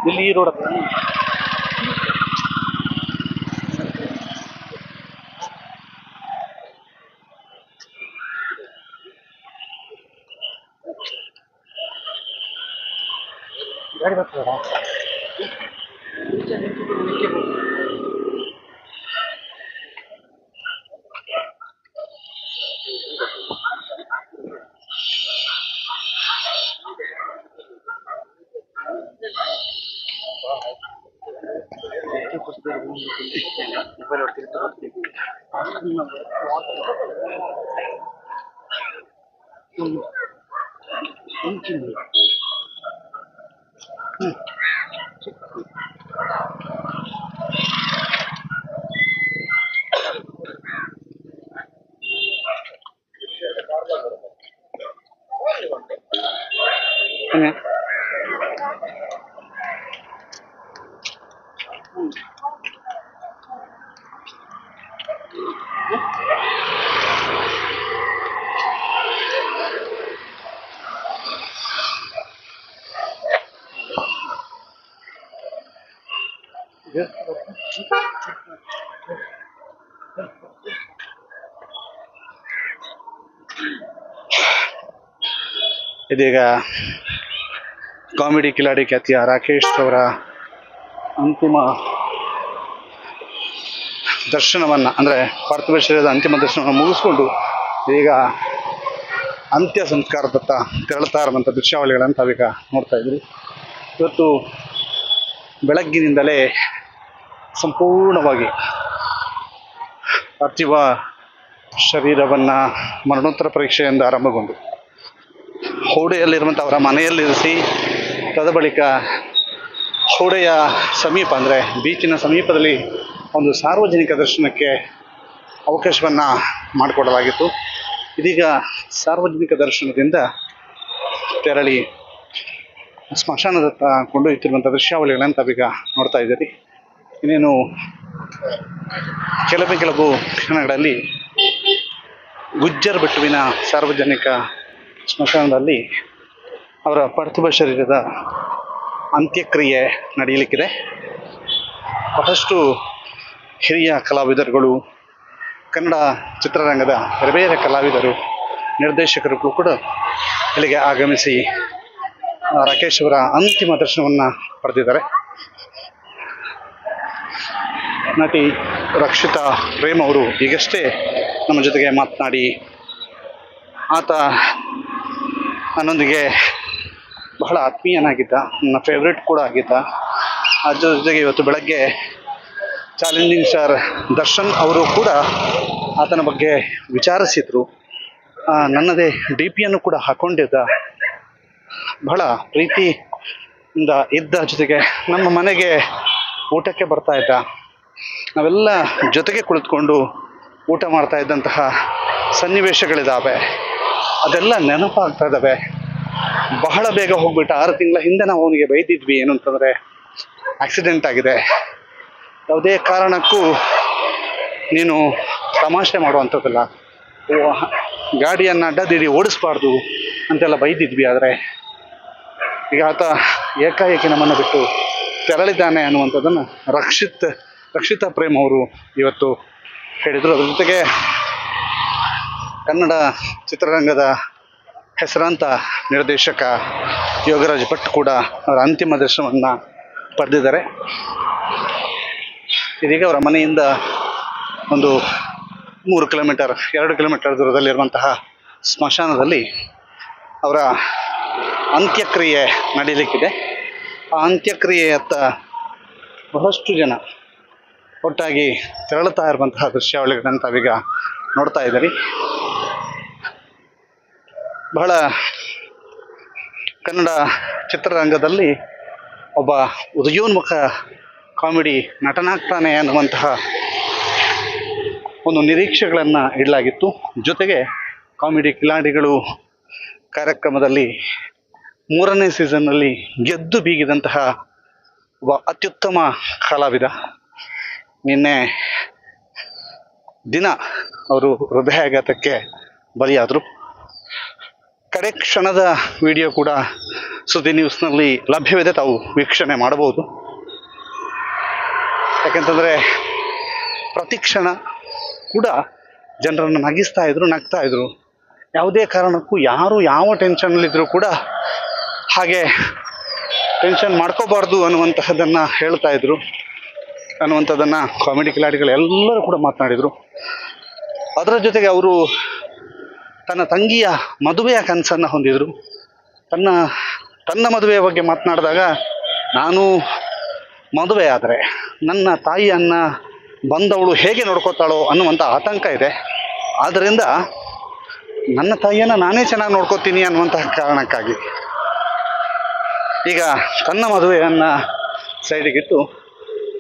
ಇಲ್ಲಿ ಈ ರೋಡ್ ಗಾಡಿ ಬರ್ತದ. ಇದೀಗ ಕಾಮಿಡಿ ಕಿಲಾಡಿ ಖ್ಯಾತಿಯ ರಾಕೇಶ್ ಅವರ ಅಂತಿಮ ದರ್ಶನವನ್ನು, ಅಂದರೆ ಪಾರ್ಥಿವ ಶರೀರದ ಅಂತಿಮ ದರ್ಶನವನ್ನು ಮುಗಿಸ್ಕೊಂಡು ಈಗ ಅಂತ್ಯ ಸಂಸ್ಕಾರದತ್ತ ತೆರಳುತ್ತಾ ಇರುವಂಥ ದೃಶ್ಯಾವಳಿಗಳನ್ನು ತಾವೀಗ ನೋಡ್ತಾ ಇದ್ರಿ. ಇವತ್ತು ಬೆಳಗ್ಗಿನಿಂದಲೇ ಸಂಪೂರ್ಣವಾಗಿ ಪಾರ್ಥಿವ ಶರೀರವನ್ನು ಮರಣೋತ್ತರ ಪರೀಕ್ಷೆಯಿಂದ ಆರಂಭಗೊಂಡು ಹೌಡೆಯಲ್ಲಿರುವಂಥ ಅವರ ಮನೆಯಲ್ಲಿರಿಸಿ, ತದ ಬಳಿಕ ಹೌಡೆಯ ಸಮೀಪ ಅಂದರೆ ಬೀಚಿನ ಸಮೀಪದಲ್ಲಿ ಒಂದು ಸಾರ್ವಜನಿಕ ದರ್ಶನಕ್ಕೆ ಅವಕಾಶವನ್ನು ಮಾಡಿಕೊಡಲಾಗಿತ್ತು. ಇದೀಗ ಸಾರ್ವಜನಿಕ ದರ್ಶನದಿಂದ ತೆರಳಿ ಸ್ಮಶಾನದತ್ತ ಕೊಂಡೊಯ್ಯುತ್ತಿರುವಂಥ ದೃಶ್ಯಾವಳಿಗಳನ್ನು ತಾವೀಗ ನೋಡ್ತಾ ಇದ್ದೀರಿ. ಇನ್ನೇನು ಕೆಲವು ಕ್ಷಣಗಳಲ್ಲಿ ಗುಜ್ಜರ್ ಬೆಟ್ಟುವಿನ ಸಾರ್ವಜನಿಕ ಸ್ಮಶಾನದಲ್ಲಿ ಅವರ ಪಾರ್ಥಿವ ಶರೀರದ ಅಂತ್ಯಕ್ರಿಯೆ ನಡೆಯಲಿಕ್ಕಿದೆ. ಬಹಳಷ್ಟು ಹಿರಿಯ ಕಲಾವಿದರುಗಳು, ಕನ್ನಡ ಚಿತ್ರರಂಗದ ಬೇರೆ ಬೇರೆ ಕಲಾವಿದರು, ನಿರ್ದೇಶಕರು ಕೂಡ ಇಲ್ಲಿಗೆ ಆಗಮಿಸಿ ರಾಕೇಶ್ ಅವರ ಅಂತಿಮ ದರ್ಶನವನ್ನು ಪಡೆದಿದ್ದಾರೆ. ನಟಿ ರಕ್ಷಿತಾ ಪ್ರೇಮ್ ಅವರು ಈಗಷ್ಟೇ ನಮ್ಮ ಜೊತೆಗೆ ಮಾತನಾಡಿ, ಆತ ನನ್ನೊಂದಿಗೆ ಬಹಳ ಆತ್ಮೀಯನಾಗಿದ್ದ, ನನ್ನ ಫೇವ್ರೆಟ್ ಕೂಡ ಆಗಿದ್ದ. ಅದ್ರ ಜೊತೆಗೆ ಇವತ್ತು ಬೆಳಗ್ಗೆ ಚಾಲೆಂಜಿಂಗ್ ಸ್ಟಾರ್ ದರ್ಶನ್ ಅವರು ಕೂಡ ಆತನ ಬಗ್ಗೆ ವಿಚಾರಿಸಿದರು. ನನ್ನದೇ ಡಿ ಪಿಯನ್ನು ಕೂಡ ಹಾಕ್ಕೊಂಡಿದ್ದ, ಬಹಳ ಪ್ರೀತಿಯಿಂದ ಇದ್ದ. ಜೊತೆಗೆ ನಮ್ಮ ಮನೆಗೆ ಊಟಕ್ಕೆ ಬರ್ತಾ ಇದ್ದ, ನಾವೆಲ್ಲ ಜೊತೆಗೆ ಕುಳಿತುಕೊಂಡು ಊಟ ಮಾಡ್ತಾ ಇದ್ದಂತಹ ಸನ್ನಿವೇಶಗಳಿದ್ದಾವೆ. ಅದೆಲ್ಲ ನೆನಪಾಗ್ತಾ ಇದ್ದಾವೆ. ಬಹಳ ಬೇಗ ಹೋಗ್ಬಿಟ್ಟ. 6 ತಿಂಗಳ ಹಿಂದೆ ನಾವು ಅವನಿಗೆ ಬೈದಿದ್ವಿ, ಏನು ಅಂತಂದರೆ ಆಕ್ಸಿಡೆಂಟ್ ಆಗಿದೆ, ಯಾವುದೇ ಕಾರಣಕ್ಕೂ ನೀನು ತಮಾಷೆ ಮಾಡುವಂಥದ್ದಲ್ಲ, ಗಾಡಿಯನ್ನು ಅಡ್ಡದಿಡಿ ಓಡಿಸ್ಬಾರ್ದು ಅಂತೆಲ್ಲ ಬೈದಿದ್ವಿ. ಆದರೆ ಈಗ ಆತ ಏಕಾಏಕಿ ನಮ್ಮನ್ನು ಬಿಟ್ಟು ತೆರಳಿದ್ದಾನೆ ಅನ್ನುವಂಥದ್ದನ್ನು ರಕ್ಷಿತಾ ಪ್ರೇಮ್ ಅವರು ಇವತ್ತು ಹೇಳಿದರು. ಅದ್ರ ಜೊತೆಗೆ ಕನ್ನಡ ಚಿತ್ರರಂಗದ ಹೆಸರಾಂತ ನಿರ್ದೇಶಕ ಯೋಗರಾಜ್ ಭಟ್ ಕೂಡ ಅವರ ಅಂತಿಮ ದರ್ಶನವನ್ನು ಪಡೆದಿದ್ದಾರೆ. ಇದೀಗ ಅವರ ಮನೆಯಿಂದ ಒಂದು 2 ಕಿಲೋಮೀಟರ್ ದೂರದಲ್ಲಿರುವಂತಹ ಸ್ಮಶಾನದಲ್ಲಿ ಅವರ ಅಂತ್ಯಕ್ರಿಯೆ ನಡೀಲಿಕ್ಕಿದೆ. ಆ ಅಂತ್ಯಕ್ರಿಯೆಯತ್ತ ಬಹಳಷ್ಟು ಜನ ಒಟ್ಟಾಗಿ ತೆರಳುತ್ತಾ ಇರುವಂತಹ ದೃಶ್ಯಾವಳಿಗಳನ್ನು ತಾವೀಗ ನೋಡ್ತಾ ಇದ್ದೀರಿ. ಬಹಳ ಕನ್ನಡ ಚಿತ್ರರಂಗದಲ್ಲಿ ಒಬ್ಬ ಉದಯೋನ್ಮುಖ ಕಾಮಿಡಿ ನಟನಾಗ್ತಾನೆ ಅನ್ನುವಂತಹ ಒಂದು ನಿರೀಕ್ಷೆಗಳನ್ನು ಇಡಲಾಗಿತ್ತು. ಜೊತೆಗೆ ಕಾಮಿಡಿ ಕಿಲಾಡಿಗಳು ಕಾರ್ಯಕ್ರಮದಲ್ಲಿ 3ನೇ ಸೀಸನ್ನಲ್ಲಿ ಗೆದ್ದು ಬೀಗಿದಂತಹ ಒಬ್ಬ ಅತ್ಯುತ್ತಮ ಕಲಾವಿದ ನಿನ್ನೆ ದಿನ ಅವರು ಹೃದಯಾಘಾತಕ್ಕೆ ಬಲಿಯಾದರು. ಕಡೆ ಕ್ಷಣದ ವಿಡಿಯೋ ಕೂಡ ಸುದ್ದಿ ನ್ಯೂಸ್ನಲ್ಲಿ ಲಭ್ಯವಿದೆ, ತಾವು ವೀಕ್ಷಣೆ ಮಾಡಬಹುದು. ಯಾಕೆಂತಂದರೆ ಪ್ರತಿ ಕ್ಷಣ ಕೂಡ ಜನರನ್ನು ನಗಿಸ್ತಾ ಇದ್ರು. ಯಾವುದೇ ಕಾರಣಕ್ಕೂ ಯಾರು ಯಾವ ಟೆನ್ಷನ್ನಲ್ಲಿದ್ದರೂ ಕೂಡ ಹಾಗೆ ಟೆನ್ಷನ್ ಮಾಡ್ಕೋಬಾರ್ದು ಅನ್ನುವಂತಹದ್ದನ್ನು ಹೇಳ್ತಾ ಇದ್ರು ಅನ್ನುವಂಥದ್ದನ್ನು ಕಾಮಿಡಿ ಕಿಲಾಡಿಗಳೆಲ್ಲರೂ ಕೂಡ ಮಾತನಾಡಿದರು. ಅದರ ಜೊತೆಗೆ ಅವರು ತನ್ನ ತಂಗಿಯ ಮದುವೆಯ ಕನಸನ್ನು ಹೊಂದಿದರು. ತನ್ನ ಮದುವೆಯ ಬಗ್ಗೆ ಮಾತನಾಡಿದಾಗ, ನಾನು ಮದುವೆ ಆದರೆ ನನ್ನ ತಾಯಿಯನ್ನು ಬಂದವಳು ಹೇಗೆ ನೋಡ್ಕೋತಾಳೋ ಅನ್ನುವಂಥ ಆತಂಕ ಇದೆ. ಆದ್ದರಿಂದ ನನ್ನ ತಾಯಿಯನ್ನು ನಾನೇ ಚೆನ್ನಾಗಿ ನೋಡ್ಕೋತೀನಿ ಅನ್ನುವಂತಹ ಕಾರಣಕ್ಕಾಗಿ ಈಗ ತನ್ನ ಮದುವೆಯನ್ನು ಸೈಡಿಗಿಟ್ಟು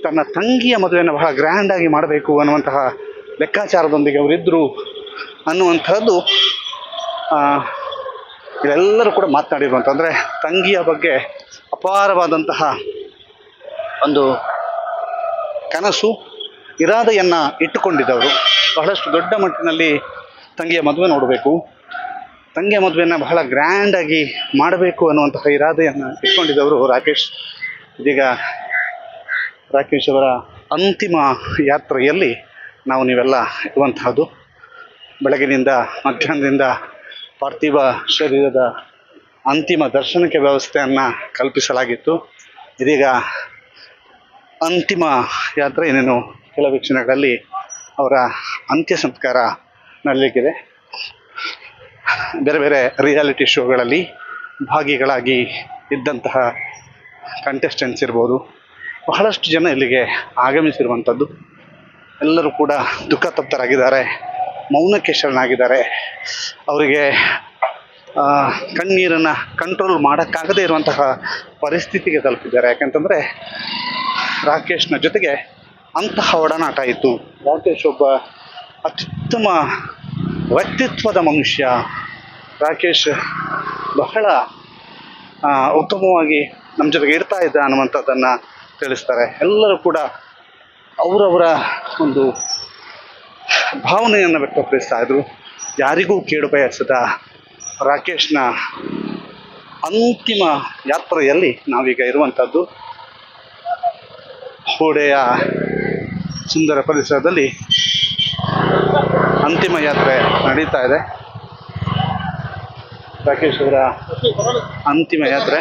ತನ್ನ ತಂಗಿಯ ಮದುವೆಯನ್ನು ಬಹಳ ಗ್ರ್ಯಾಂಡಾಗಿ ಮಾಡಬೇಕು ಅನ್ನುವಂತಹ ಲೆಕ್ಕಾಚಾರದೊಂದಿಗೆ ಅವರಿದ್ದರು ಅನ್ನುವಂಥದ್ದು ಇದೆಲ್ಲರೂ ಕೂಡ ಮಾತನಾಡಿರುವಂಥ, ಅಂದರೆ ತಂಗಿಯ ಬಗ್ಗೆ ಅಪಾರವಾದಂತಹ ಒಂದು ಕನಸು, ಇರಾದೆಯನ್ನು ಇಟ್ಟುಕೊಂಡಿದ್ದವರು. ಬಹಳಷ್ಟು ದೊಡ್ಡ ಮಟ್ಟಿನಲ್ಲಿ ತಂಗಿಯ ಮದುವೆ ನೋಡಬೇಕು, ತಂಗಿಯ ಮದುವೆಯನ್ನು ಬಹಳ ಗ್ರ್ಯಾಂಡಾಗಿ ಮಾಡಬೇಕು ಅನ್ನುವಂತಹ ಇರಾದೆಯನ್ನು ಇಟ್ಕೊಂಡಿದ್ದವರು ರಾಕೇಶ್. ಇದೀಗ ರಾಕೇಶ್ ಅವರ ಅಂತಿಮ ಯಾತ್ರೆಯಲ್ಲಿ ನೀವೆಲ್ಲ ಇರುವಂತಹದ್ದು. ಬೆಳಗಿನಿಂದ ಮಧ್ಯಾಹ್ನದಿಂದ ಪಾರ್ಥಿವ ಶರೀರದ ಅಂತಿಮ ದರ್ಶನಕ್ಕೆ ವ್ಯವಸ್ಥೆಯನ್ನು ಕಲ್ಪಿಸಲಾಗಿತ್ತು. ಇದೀಗ ಅಂತಿಮ ಯಾತ್ರೆ ಇನ್ನೇನು ಕೆಲವು ಕ್ಷಣಗಳಲ್ಲಿ ಅವರ ಅಂತ್ಯ ಸಂಸ್ಕಾರ ನಡೆಯಲಿಕ್ಕಿದೆ. ಬೇರೆ ಬೇರೆ ರಿಯಾಲಿಟಿ ಶೋಗಳಲ್ಲಿ ಭಾಗಿಗಳಾಗಿ ಇದ್ದಂತಹ ಕಂಟೆಸ್ಟೆಂಟ್ಸ್ ಇರ್ಬೋದು, ಬಹಳಷ್ಟು ಜನ ಇಲ್ಲಿಗೆ ಆಗಮಿಸಿರುವಂಥದ್ದು. ಎಲ್ಲರೂ ಕೂಡ ದುಃಖ ತಪ್ತರಾಗಿದ್ದಾರೆ, ಮೌನಕ್ಕೆ ಶರಣಾಗಿದ್ದಾರೆ. ಅವರಿಗೆ ಕಣ್ಣೀರನ್ನು ಕಂಟ್ರೋಲ್ ಮಾಡೋಕ್ಕಾಗದೇ ಇರುವಂತಹ ಪರಿಸ್ಥಿತಿಗೆ ತಲುಪಿದ್ದಾರೆ. ಯಾಕಂತಂದರೆ ರಾಕೇಶ್ನ ಜೊತೆಗೆ ಅಂತಹ ಒಡನಾಟ ಇತ್ತು. ರಾಕೇಶ್ ಒಬ್ಬ ಅತ್ಯುತ್ತಮ ವ್ಯಕ್ತಿತ್ವದ ಮನುಷ್ಯ. ರಾಕೇಶ್ ಬಹಳ ಉತ್ತಮವಾಗಿ ನಮ್ಮ ಜೊತೆಗೆ ಇರ್ತಾ ಇದ್ದ ಅನ್ನುವಂಥದ್ದನ್ನು ತಿಳಿಸ್ತಾರೆ. ಎಲ್ಲರೂ ಕೂಡ ಅವರವರ ಒಂದು ಭಾವನೆಯನ್ನು ವ್ಯಕ್ತಪಡಿಸ್ತಾ ಇದ್ರು. ಯಾರಿಗೂ ಕೇಡು ಬಯಸದ ರಾಕೇಶ್ನ ಅಂತಿಮ ಯಾತ್ರೆಯಲ್ಲಿ ನಾವೀಗ ಇರುವಂಥದ್ದು. ಹೂಡೆಯ ಸುಂದರ ಪರಿಸರದಲ್ಲಿ ಅಂತಿಮ ಯಾತ್ರೆ ನಡೀತಾ ಇದೆ. ರಾಕೇಶ್ ಅವರ ಅಂತಿಮ ಯಾತ್ರೆ.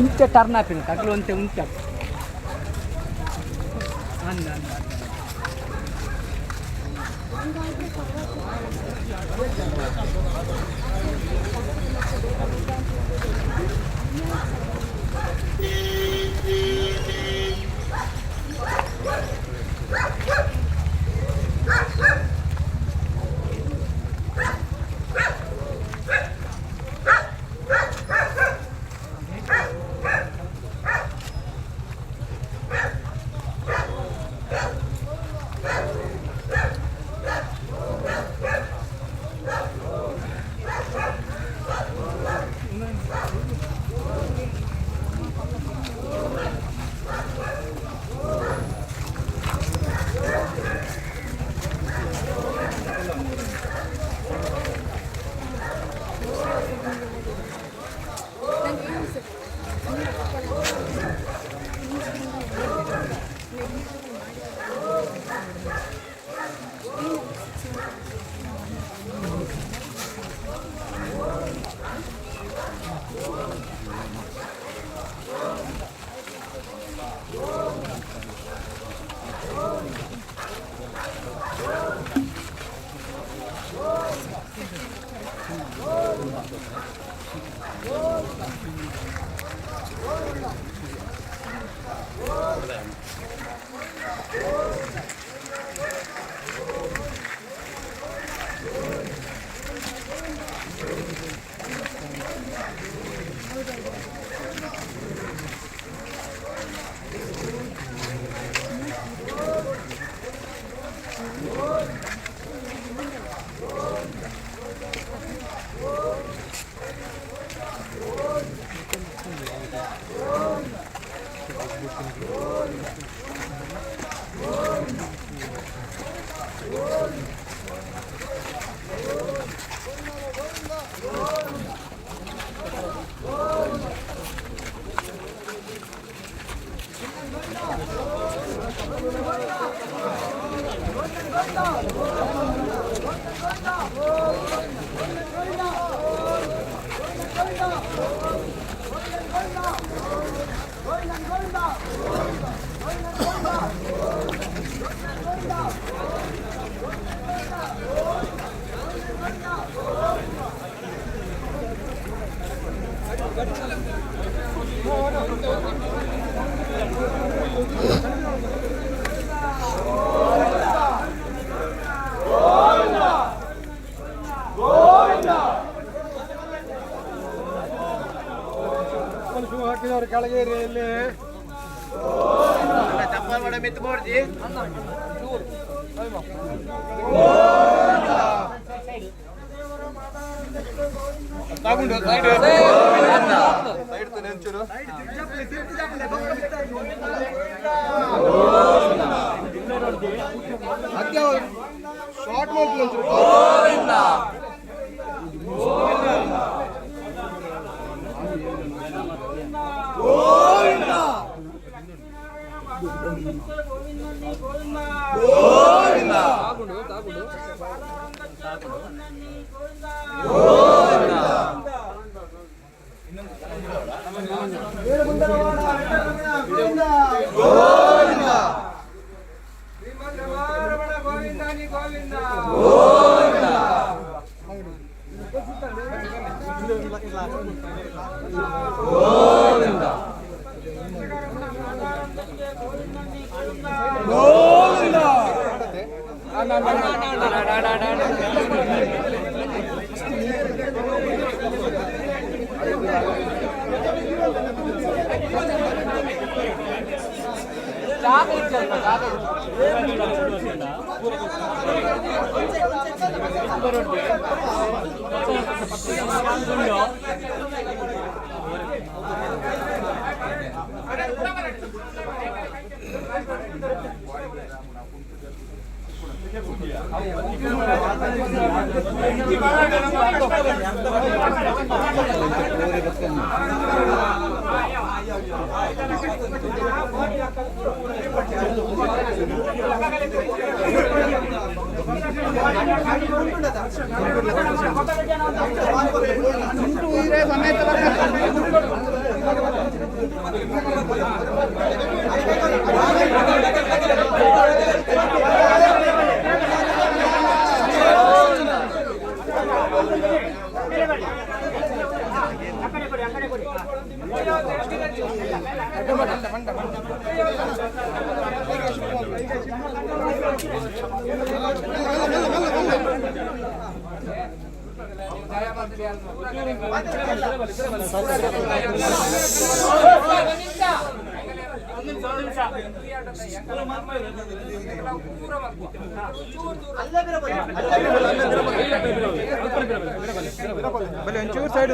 ఉంచే టర్న్ ఆపిన అట్లా ఉంచాం ಕೆಳಗೆ ಇಲ್ಲಿ ಚಪ್ಪಲ್ ಮಾಡ ಮೆತ್ತು ಮಾಡ್ತಿ ತಾಗುಂಡು ಸೈಡ್ ಸೈಡ್ ನೆಂಚೂರು ಅದ್ಯ ಶಾರ್ಟ್ ಮಾಡ್ತೀನಿ ಒಂಚೂರು ಸೈಡ್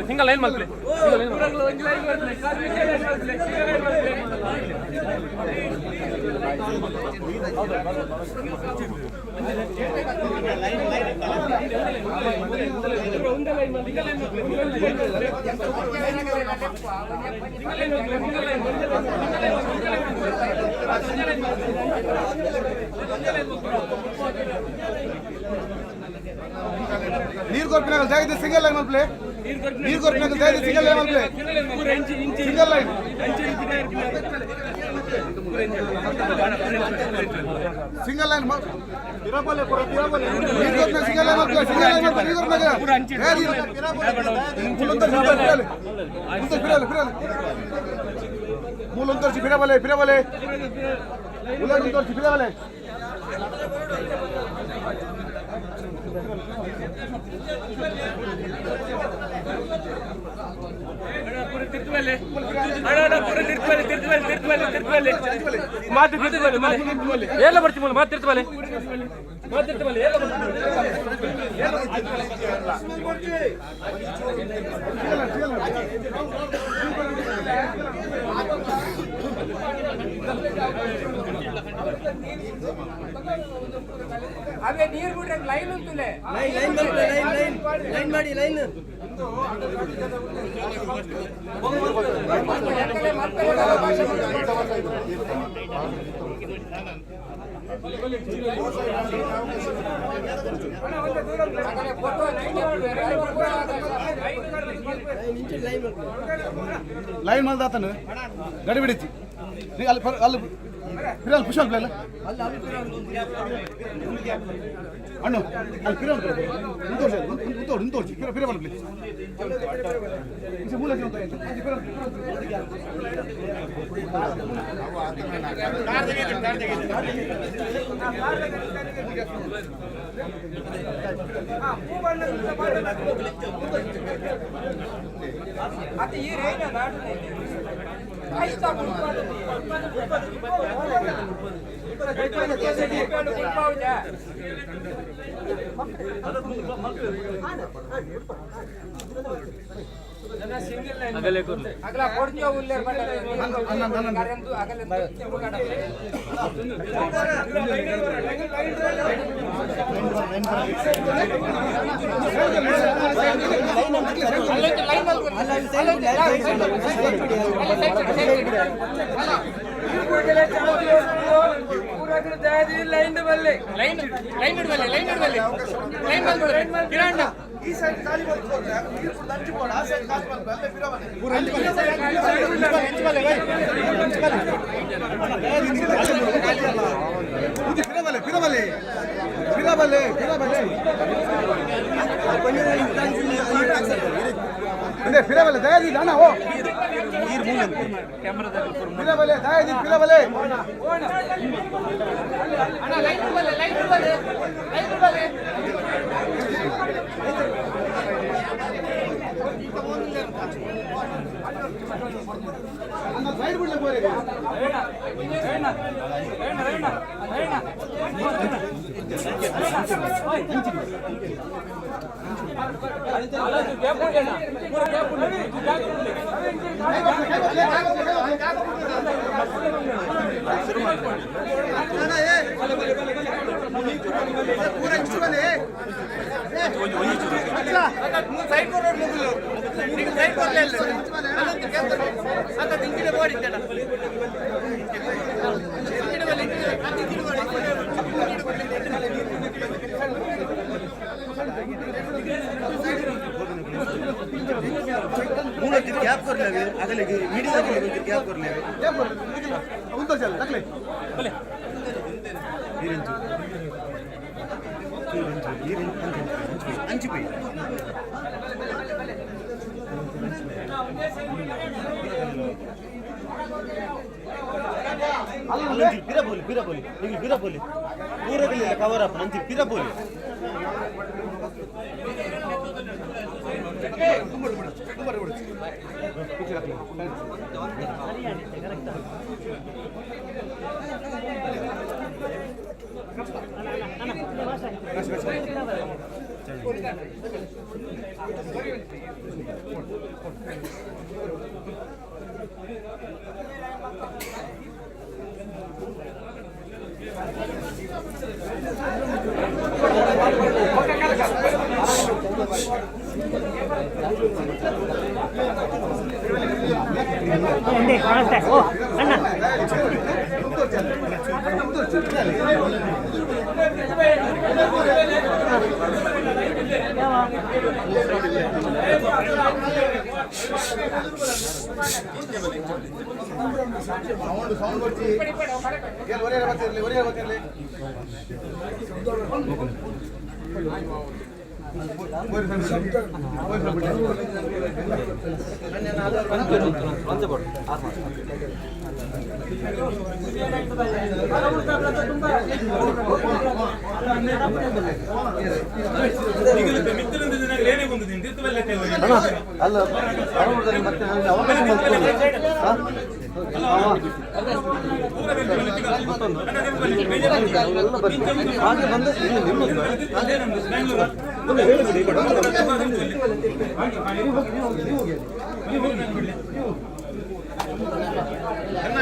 ಸಿಂಗಲ್ ಲೈನ್ ಮಾಡ್ಲಿ ನೀರು ಕೊರ್ಪಿನಾಗ ಜಾಗಿದ್ದು ಸಿಂಗಲ್ ಲೈನ್ ಮಾಡ್ಲಿ ನೀರು ಕೊರ್ಪಿನಾಗ ಜಾಗಿದ್ದು ಸಿಂಗಲ್ ಲೈನ್ ಮಾಡ್ಲಿ ಸಿಂಗಲ್ ಲೈನ್ ಸಿಂಗಲ್ ಲೈನ್ ತಿರಬಲೆ ಪುರ ತಿರಬಲೆ ನೀರು ಕೊರ್ಪಿನಾಗ ಸಿಂಗಲ್ ಲೈನ್ ಮಾಡ್ಲಿ ಸಿಂಗಲ್ ಲೈನ್ ಮಾಡ್ಲಿ ನೀರು ಕೊರ್ಪಿನಾಗ ಮೂಲ ತೋರಿಸಿ ಫಿರಬಲೆ ಫಿರಬಲೆ ಮೂಲ ತೋರಿಸಿ ಫಿರಬಲೆ ಎಲ್ಲ ಬರ್ತೀವಿ ಮಾತಿರ್ತವಲ್ಲ ಅವೇ ನೀರು ಬಿಟ್ರೆ ಲೈನ್ ಅಂತಲೇ ಲೈನ್ ಮಾಡಿ ಲೈನ್ ಲೈನ್ ಮಾಡ್ದಾತನ ಗಡಿ ಬಿಡಿತಿ ಅಲ್ಲಿ ಅಲ್ಲಿ ಪಿರಲ್ ಪುಷಲ್ ಪ್ಲೇಲ ಅಣ್ಣು ಅಲ್ಲಿ ಪಿರಲ್ ನಿಂತೋಡ್ಸಿ ಪಿರ ಪ್ಲೇ ಮೂಲ ಅದು ಈ ರೇಂಜ್ ಅಗಲ ಕೊಡ್ತೀವಿ ಉಲ್ಲೇಖ ಈ ಸೈಡ್ ಖಾಲಿ ಮಾಡ್ಕೊಂಡ್ರೆ ನೀರು ಫುಲ್ ಹಂಚಿಕೊಂಡು ಆ ಸೈಡ್ ಖಾಲಿ ಮಾಡ್ಕೊಂಡು फिराबले दया दी ना हो फिराबले दया दी फिराबले साइड बिडले बोले गैप कर ले अगले मीडिया गैप कर ले उधर चल रख ले बोले अंच पे फिरा बोली पूरे के लिए कवर अप मंచి फिरा बोली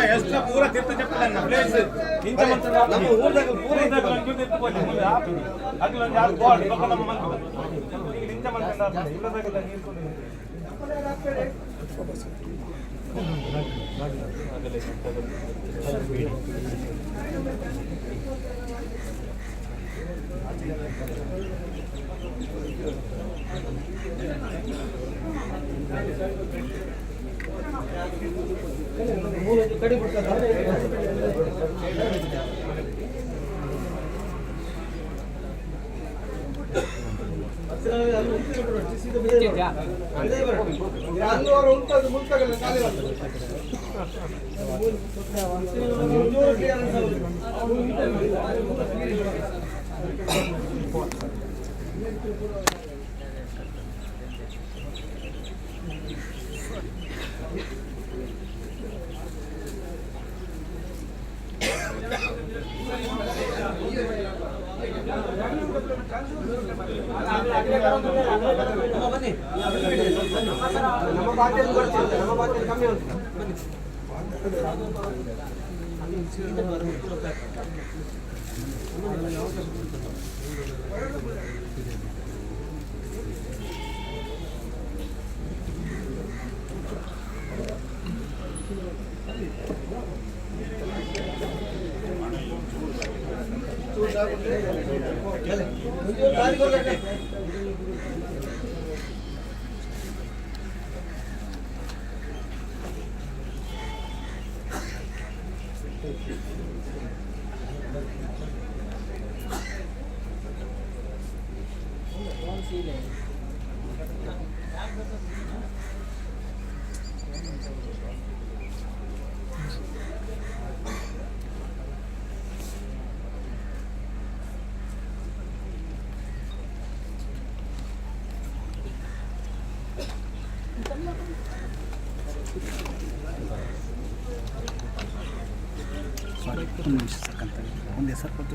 ಎಷ್ಟು ಪೂರ ತಿರ್ತು చెప్పలన్న ಪ್ಲೇಸ್ ಇಂತ ಮಂತ್ರ ನಮ್ಮ ಊರದಾಗ ಪೂರ ಇದ್ದಾಗ ನನಗೆ ತಿರ್ತು ಮುಂದೆ ಅಗಲ ಯಾರು ಗಾಡ್ ಬಕ ನಮ್ಮ ಮಂತ್ರ ಈಗ ಇಂತ ಮಂತ್ರ ಇಲ್ಲದಾಗ ನೀರು ಕೊಡಿ ಕಡಿ ಬಿಡ್ತಾರೆ ನಮ್ಮ ಬಾಟಲ್ ಕೊಡ್ತೀವಿ ನಮ್ಮ ಬಾಟಲ್ ಕಮ್ಮಿ ಉಂಟು ಒಂದು ಹೆಸರು ಕೊಟ್ಟು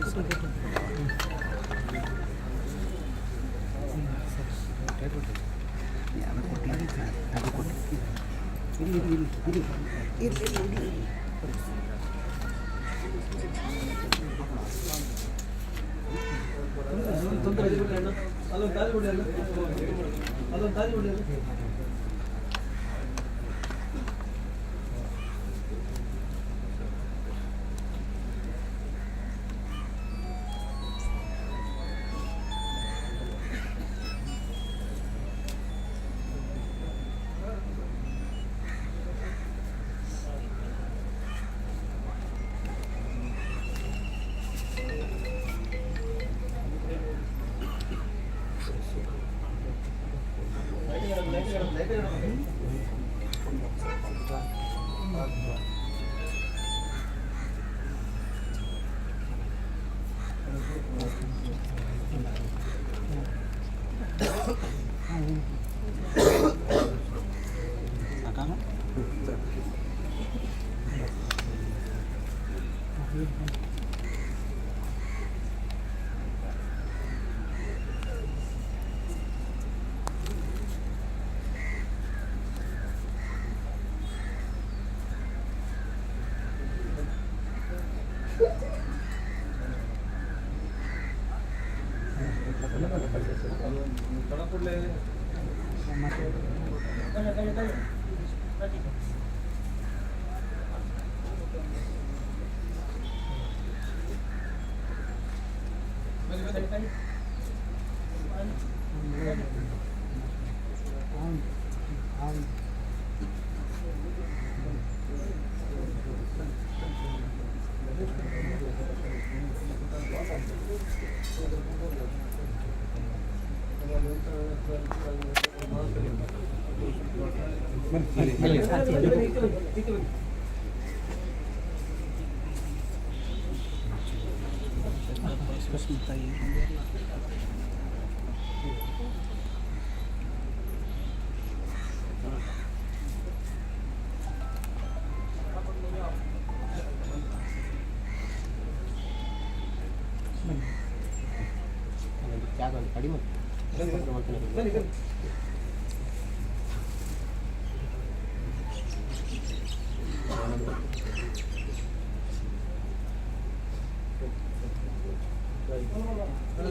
ಕಡಿಮೆ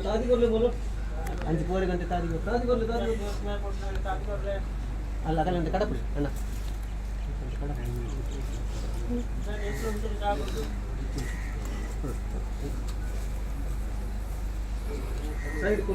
तादी कर ले बोलो अंज पूरे घंटे तादी कर ले अल्लाह का घंटे कड़ा पुल है ना साइड को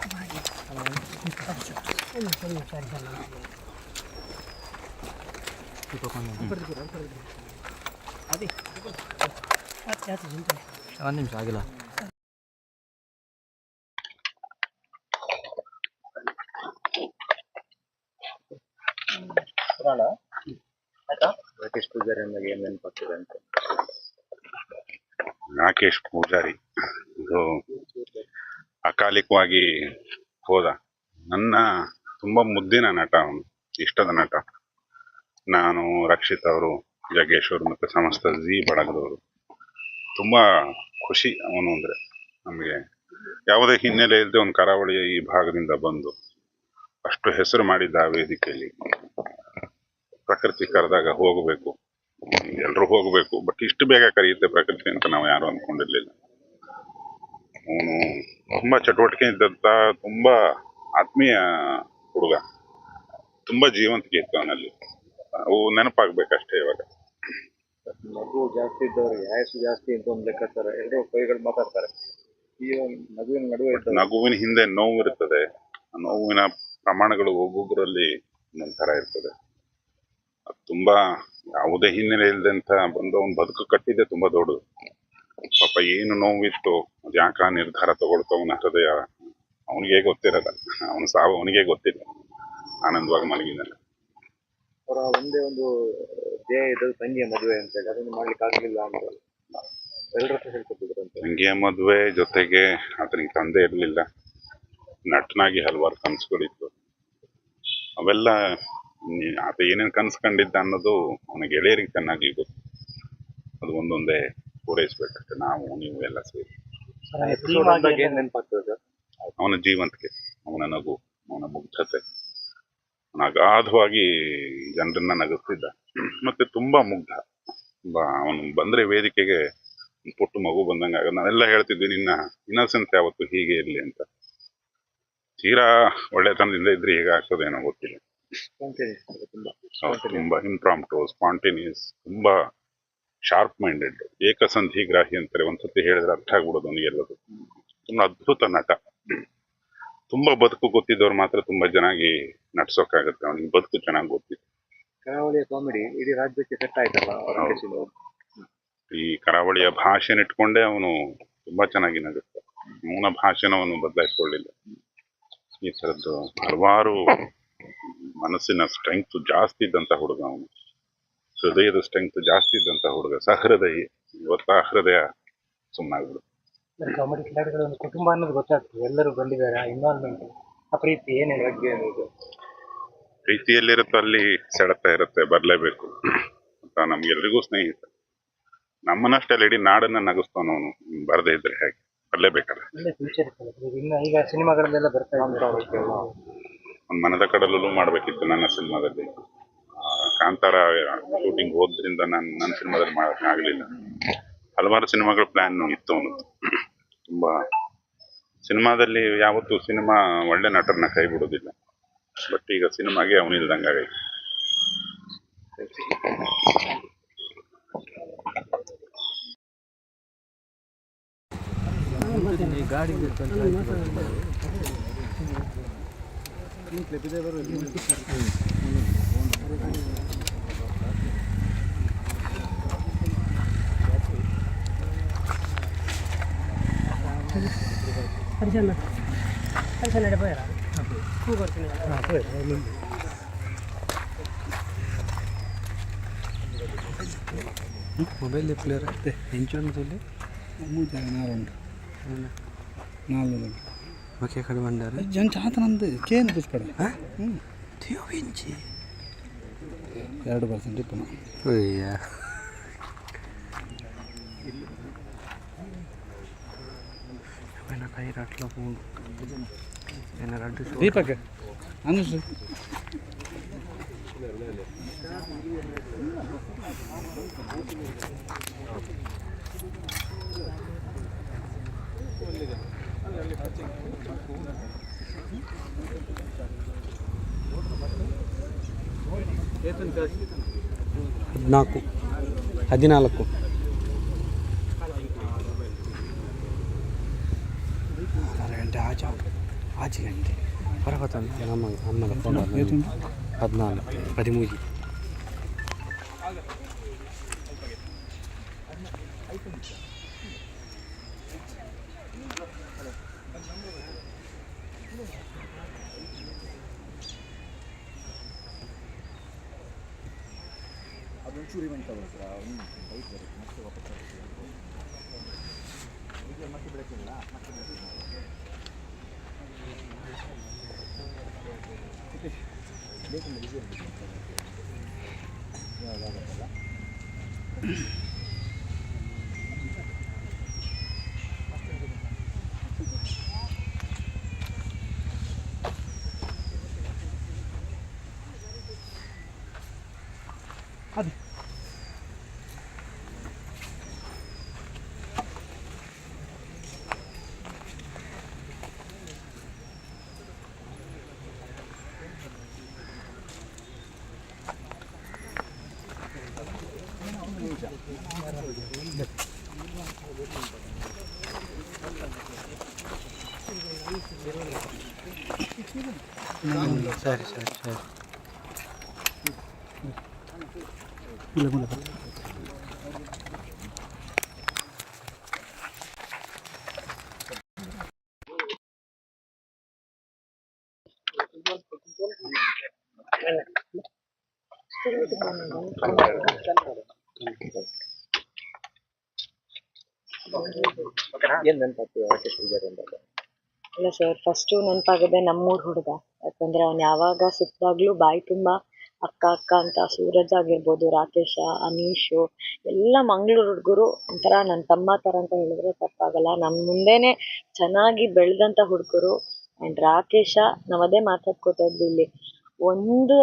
ಒಂದು ನಿಮಿಷ ಆಗಿಲ್ಲ. ರಾಕೇಶ್ ಪೂಜಾರಿ ಅಂದಾಗ ಏನ್ ನೆನಪಾಗ್ತದೆ ಅಂತ? ರಾಕೇಶ್ ಪೂಜಾರಿ ಇದು ಅಕಾಲಿಕವಾಗಿ ಹೋದ. ನನ್ನ ತುಂಬ ಮುದ್ದಿನ ನಟ, ಅವನು ಇಷ್ಟದ ನಟ. ನಾನು, ರಕ್ಷಿತ್ ಅವರು, ಜಗ್ಗೇಶ್ ಅವರು ಮತ್ತು ಸಮಸ್ತ ಜಿ ಬಳಗದವರು ತುಂಬ ಖುಷಿ ಅವನು ಅಂದರೆ. ನಮಗೆ ಯಾವುದೇ ಹಿನ್ನೆಲೆ ಇಲ್ಲದೆ ಒಂದು ಕರಾವಳಿಯ ಈ ಭಾಗದಿಂದ ಬಂದು ಅಷ್ಟು ಹೆಸರು ಮಾಡಿದ್ದ ಆ ವೇದಿಕೆಯಲ್ಲಿ ಪ್ರಕೃತಿ ಕರೆದಾಗ ಹೋಗಬೇಕು, ಎಲ್ಲರೂ ಹೋಗಬೇಕು, ಬಟ್ ಇಷ್ಟು ಬೇಗ ಕರೆಯುತ್ತೆ ಪ್ರಕೃತಿ ಅಂತ ನಾವು ಯಾರು ಅಂದ್ಕೊಂಡಿರ್ಲಿಲ್ಲ. ಅವನು ತುಂಬ ಚಟುವಟಿಕೆ ಇದ್ದಂಥ, ತುಂಬ ಆತ್ಮೀಯ ಹುಡುಗ, ತುಂಬ ಜೀವಂತಿಕೆ ಇತ್ತು ಅವನಲ್ಲಿ. ಅವು ನೆನಪಾಗ್ಬೇಕಷ್ಟೇ. ಇವಾಗ ಮಗು ಜಾಸ್ತಿ ಇದ್ದವ್ರಿಗೆ ಆಯಸ್ಸು ಜಾಸ್ತಿ ಅಂತ ಒಂದು ಲೆಕ್ಕಾಚಾರ, ಎರಡೂ ಕೈಗಳು ಮಾತಾಡ್ತಾರೆ. ಈ ಒಂದು ನಗುವಿನ ನಡುವೆ ನಗುವಿನ ಹಿಂದೆ ನೋವು ಇರ್ತದೆ. ಆ ನೋವಿನ ಪ್ರಮಾಣಗಳು ಒಬ್ಬೊಬ್ಬರಲ್ಲಿ ಒಂಥರ ಇರ್ತದೆ. ಅದು ತುಂಬಾ ಯಾವುದೇ ಹಿನ್ನೆಲೆ ಇಲ್ಲದಂತ ಬಂದು ಅವನು ಬದುಕು ಕಟ್ಟಿದ್ದೆ ತುಂಬಾ ದೊಡ್ಡದು. ಪಾಪ ಏನು ನೋವಿತ್ತು, ಅದು ಯಾಕೆ ಆ ನಿರ್ಧಾರ ತಗೊಳ್ತು ಅವನ ಹೃದಯ, ಅವನಿಗೆ ಗೊತ್ತಿರಲ್ಲ. ಅವನ ಸಾವು ಅವನಿಗೆ ಗೊತ್ತಿಲ್ಲ. ಆನಂದವಾಗಿ ಮಲಗಿದ್ದಾನೆ. ಅವರ ಒಂದೇ ಒಂದು ಧ್ಯೇಯ ಇದ್ದದ್ದು ತಂಗಿಯ ಮದುವೆ ಅಂತ ಹೇಳಿ, ಅದನ್ನು ಮಾಡ್ಲಿಕ್ಕೆ ಆಗಲಿಲ್ಲ ಅಂತ ಎಲ್ಲರ ಹತ್ರ ಹೇಳ್ಕೊತಿದ್ರು ಅಂತ. ತಂಗಿಯ ಮದುವೆ ಜೊತೆಗೆ ಆತನಿಗೆ ತಂದೆ ಇರಲಿಲ್ಲ. ನಟನಾಗಿ ಹಲವಾರು ಕನಸುಗಳಿತ್ತು. ಅವೆಲ್ಲ ಆತ ಏನೇನು ಕನಸು ಕಂಡಿದ್ದ ಅನ್ನೋದು ಅವನ ಗೆಳೆಯರಿಗೆ ಚೆನ್ನಾಗಿ ಗೊತ್ತು. ಅದು ಒಂದೊಂದೇ ಪೂರೈಸ್ಬೇಕಷ್ಟೆ, ನಾವು ನೀವು ಎಲ್ಲ ಸೇರಿ. ಏನ್ ನೆನಪಾಗ್ತದೆ ಸರ್? ಅವನ ಜೀವಂತಿಕೆ, ಅವನ ನಗು, ಅವನ ಮುಗ್ಧತೆ, ಅವನ ಅಗಾಧವಾಗಿ ಜನರನ್ನ ನಗಿಸ್ತಿದ್ದ. ಮತ್ತೆ ತುಂಬಾ ಮುಗ್ಧ. ಅವನು ಬಂದ್ರೆ ವೇದಿಕೆಗೆ ಪುಟ್ಟು ಮಗು ಬಂದಂಗ ಆಗ ನಾವೆಲ್ಲ ಹೇಳ್ತಿದ್ವಿ, ನಿನ್ನ ಇನ್ನಸೆನ್ಸ್ ಯಾವತ್ತು ಹೀಗೆ ಇರ್ಲಿ ಅಂತ. ತೀರಾ ಒಳ್ಳೆತನದಿಂದ ಇದ್ರೆ ಈಗ ಆಗ್ತದೇನೋ ಗೊತ್ತಿಲ್ಲ. ತುಂಬಾ ಇಂಪ್ರಾಂಪ್ಟು, ಸ್ಪಾಂಟೇನಿಯಸ್, ತುಂಬಾ ಶಾರ್ಪ್ ಮೈಂಡೆಡ್, ಏಕಸಂಧಿಗ್ರಾಹಿ ಅಂತಾರೆ. ಒಂದ್ಸತಿ ಹೇಳಿದ್ರೆ ಅರ್ಥ ಆಗ್ಬಿಡೋದು ಅವನಿಗೆಲ್ಲದು. ತುಂಬಾ ಅದ್ಭುತ ನಟ. ತುಂಬಾ ಬದುಕು ಗೊತ್ತಿದ್ದವ್ರು ಮಾತ್ರ ತುಂಬಾ ಚೆನ್ನಾಗಿ ನಡ್ಸೋಕ್ಕಾಗತ್ತೆ. ಅವನಿಗೆ ಬದುಕು ಚೆನ್ನಾಗಿ ಗೊತ್ತಿತ್ತು. ಕರಾವಳಿಯ ಕಾಮಿಡಿ ಇಡೀ ರಾಜ್ಯಕ್ಕೆ ಸೆಟ್ ಆಯ್ತಲ್ಲ. ಈ ಕರಾವಳಿಯ ಭಾಷೆನ ಇಟ್ಕೊಂಡೇ ಅವನು ತುಂಬಾ ಚೆನ್ನಾಗಿ ನಗುತ್ತೆ. ಅವನ ಭಾಷೆನ ಅವನು ಬದಲಾಯಿಸ್ಕೊಳ್ಳಿಲ್ಲ. ಈ ಥರದ್ದು ಹಲವಾರು ಮನಸ್ಸಿನ ಸ್ಟ್ರೆಂಗ್ತ್ ಜಾಸ್ತಿ ಇದ್ದಂತ ಹುಡುಗ ಅವನು. ಹೃದಯದ ಸ್ಟ್ರೆಂಗ್ತ್ ಜಾಸ್ತಿ ಇದ್ದಂತ ಹುಡುಗ, ಸಹೃದಯಿ. ಇವತ್ತ ಹೃದಯ ಸುಮ್ಮನಾಗ್ಬಿಡು. ಕಾಮಿಡಿ ಕಿಲಾಡಿಗಳ ಒಂದು ಕುಟುಂಬ ಅನ್ನೋದು ಗೊತ್ತಾಗ್ತದೆ. ಎಲ್ಲರೂ ಬಂದಿದ್ದಾರೆ, ಇನ್ವಾಲ್ವ್ಮೆಂಟ್, ಆ ಪ್ರೀತಿ ಏನೇನು ಬಗ್ಗೆ ಏನಿದೆ. ಪ್ರೀತಿಯಲ್ಲಿರುತ್ತೋ ಅಲ್ಲಿ ಸೆಳೆತ ಇರುತ್ತೆ, ಬರಲೇಬೇಕು ಅಂತ. ನಮ್ಗೆಲ್ರಿಗೂ ಸ್ನೇಹಿತ. ನಮ್ಮನ್ನಷ್ಟೆಲ್ಲ ಇಡೀ ನಾಡನ್ನ ನಗಿಸ್ತಾನವನು. ಬರದೇ ಇದ್ರೆ ಹೇಗೆ, ಬರಲೇಬೇಕಲ್ಲ. ಫ್ಯೂಚರ್ ಈಗ ಸಿನಿಮಾಗಳಲ್ಲೆಲ್ಲ ಬರ್ತಾ ಇದ್ದಾರೆ. ಒಂದು ಮನದ ಕಡಲಲ್ಲೂ ಮಾಡ್ಬೇಕಿತ್ತು ನನ್ನ ಸಿನಿಮಾದಲ್ಲಿ. ಕಾಂತಾರ ಶೂಟಿಂಗ್ ಹೋದ್ರಿಂದ ನನ್ನ ಸಿನಿಮಾದಲ್ಲಿ ಮಾಡೋಕೆ ಆಗಲಿಲ್ಲ. ಹಲವಾರು ಸಿನಿಮಾಗಳ ಪ್ಲಾನ್ ಇತ್ತು ಅವನು. ತುಂಬಾ ಸಿನಿಮಾದಲ್ಲಿ ಯಾವತ್ತೂ ಸಿನಿಮಾ ಒಳ್ಳೆ ನಟರನ್ನ ಕೈ ಬಿಡೋದಿಲ್ಲ. ಬಟ್ ಈಗ ಸಿನಿಮಾಗೆ ಅವನಿಲ್ದಂಗಾಗೈತೆ. ಗಾಡಿ ಮೊಬೈಲ್ ಪ್ಲೇಯರ್ అయితే ఎంచుంటుంది ఓకే ఎక్కడ వండారు జన్ చాతనంది కేన్ పుష్పడ తీయించి 2% ఇప్పుడు అయ్యా కై రాట్లో దీపక్ అనుసు ಹದಿನಾಲ್ಕು 6 ಗಂಟೆ ಆಚೆ ಆಚಿಗಂಟೆ ಪರವತ್ತಂತ ನಮ್ಮ ಅಮ್ಮನ ಫೋನ್ 14 13 ಅದೊಂಚೂರು ಇವೆಂಟ್ ತಗೊಳ್ತೀರಾ ಬೈಕ್ ಬರುತ್ತೆ ಮತ್ತೆ ವಾಪಸ್ ಮತ್ತೆ ಬೆಳಕಿಲ್ಲ ಮತ್ತೆ ಬೇಕಂದ್ರೆ ಬಿಸಿ ಇರಬೇಕು ಯಾವುದಾಗತ್ತಲ್ಲ ಅದು ಸರಿ ಸರಿ ಸರಿ ಇಲ್ಲ ಸರ್, ಫಸ್ಟು ನೆನಪಾಗೋದೆ ನಮ್ಮೂರು ಹುಡುಗ. ಯಾಕಂದರೆ ಅವ್ನು ಯಾವಾಗ ಸಿಕ್ಕಿದಾಗಲೂ ಬಾಯಿ ತುಂಬ ಅಕ್ಕ ಅಕ್ಕ ಅಂತ. ಸೂರಜ್ ಆಗಿರ್ಬೋದು, ರಾಕೇಶ, ಅನೀಶು ಎಲ್ಲ ಮಂಗಳೂರು ಹುಡುಗರು ಒಂಥರ ನನ್ನ ತಮ್ಮ ಥರ ಅಂತ ಹೇಳಿದ್ರೆ ತಪ್ಪಾಗಲ್ಲ. ನಮ್ಮ ಮುಂದೆನೇ ಚೆನ್ನಾಗಿ ಬೆಳೆದಂಥ ಹುಡುಗರು. ಆ್ಯಂಡ್ ರಾಕೇಶ, ನಾವು ಅದೇ ಮಾತಾಡ್ಕೋತಾ ಇದ್ವಿ ಇಲ್ಲಿ,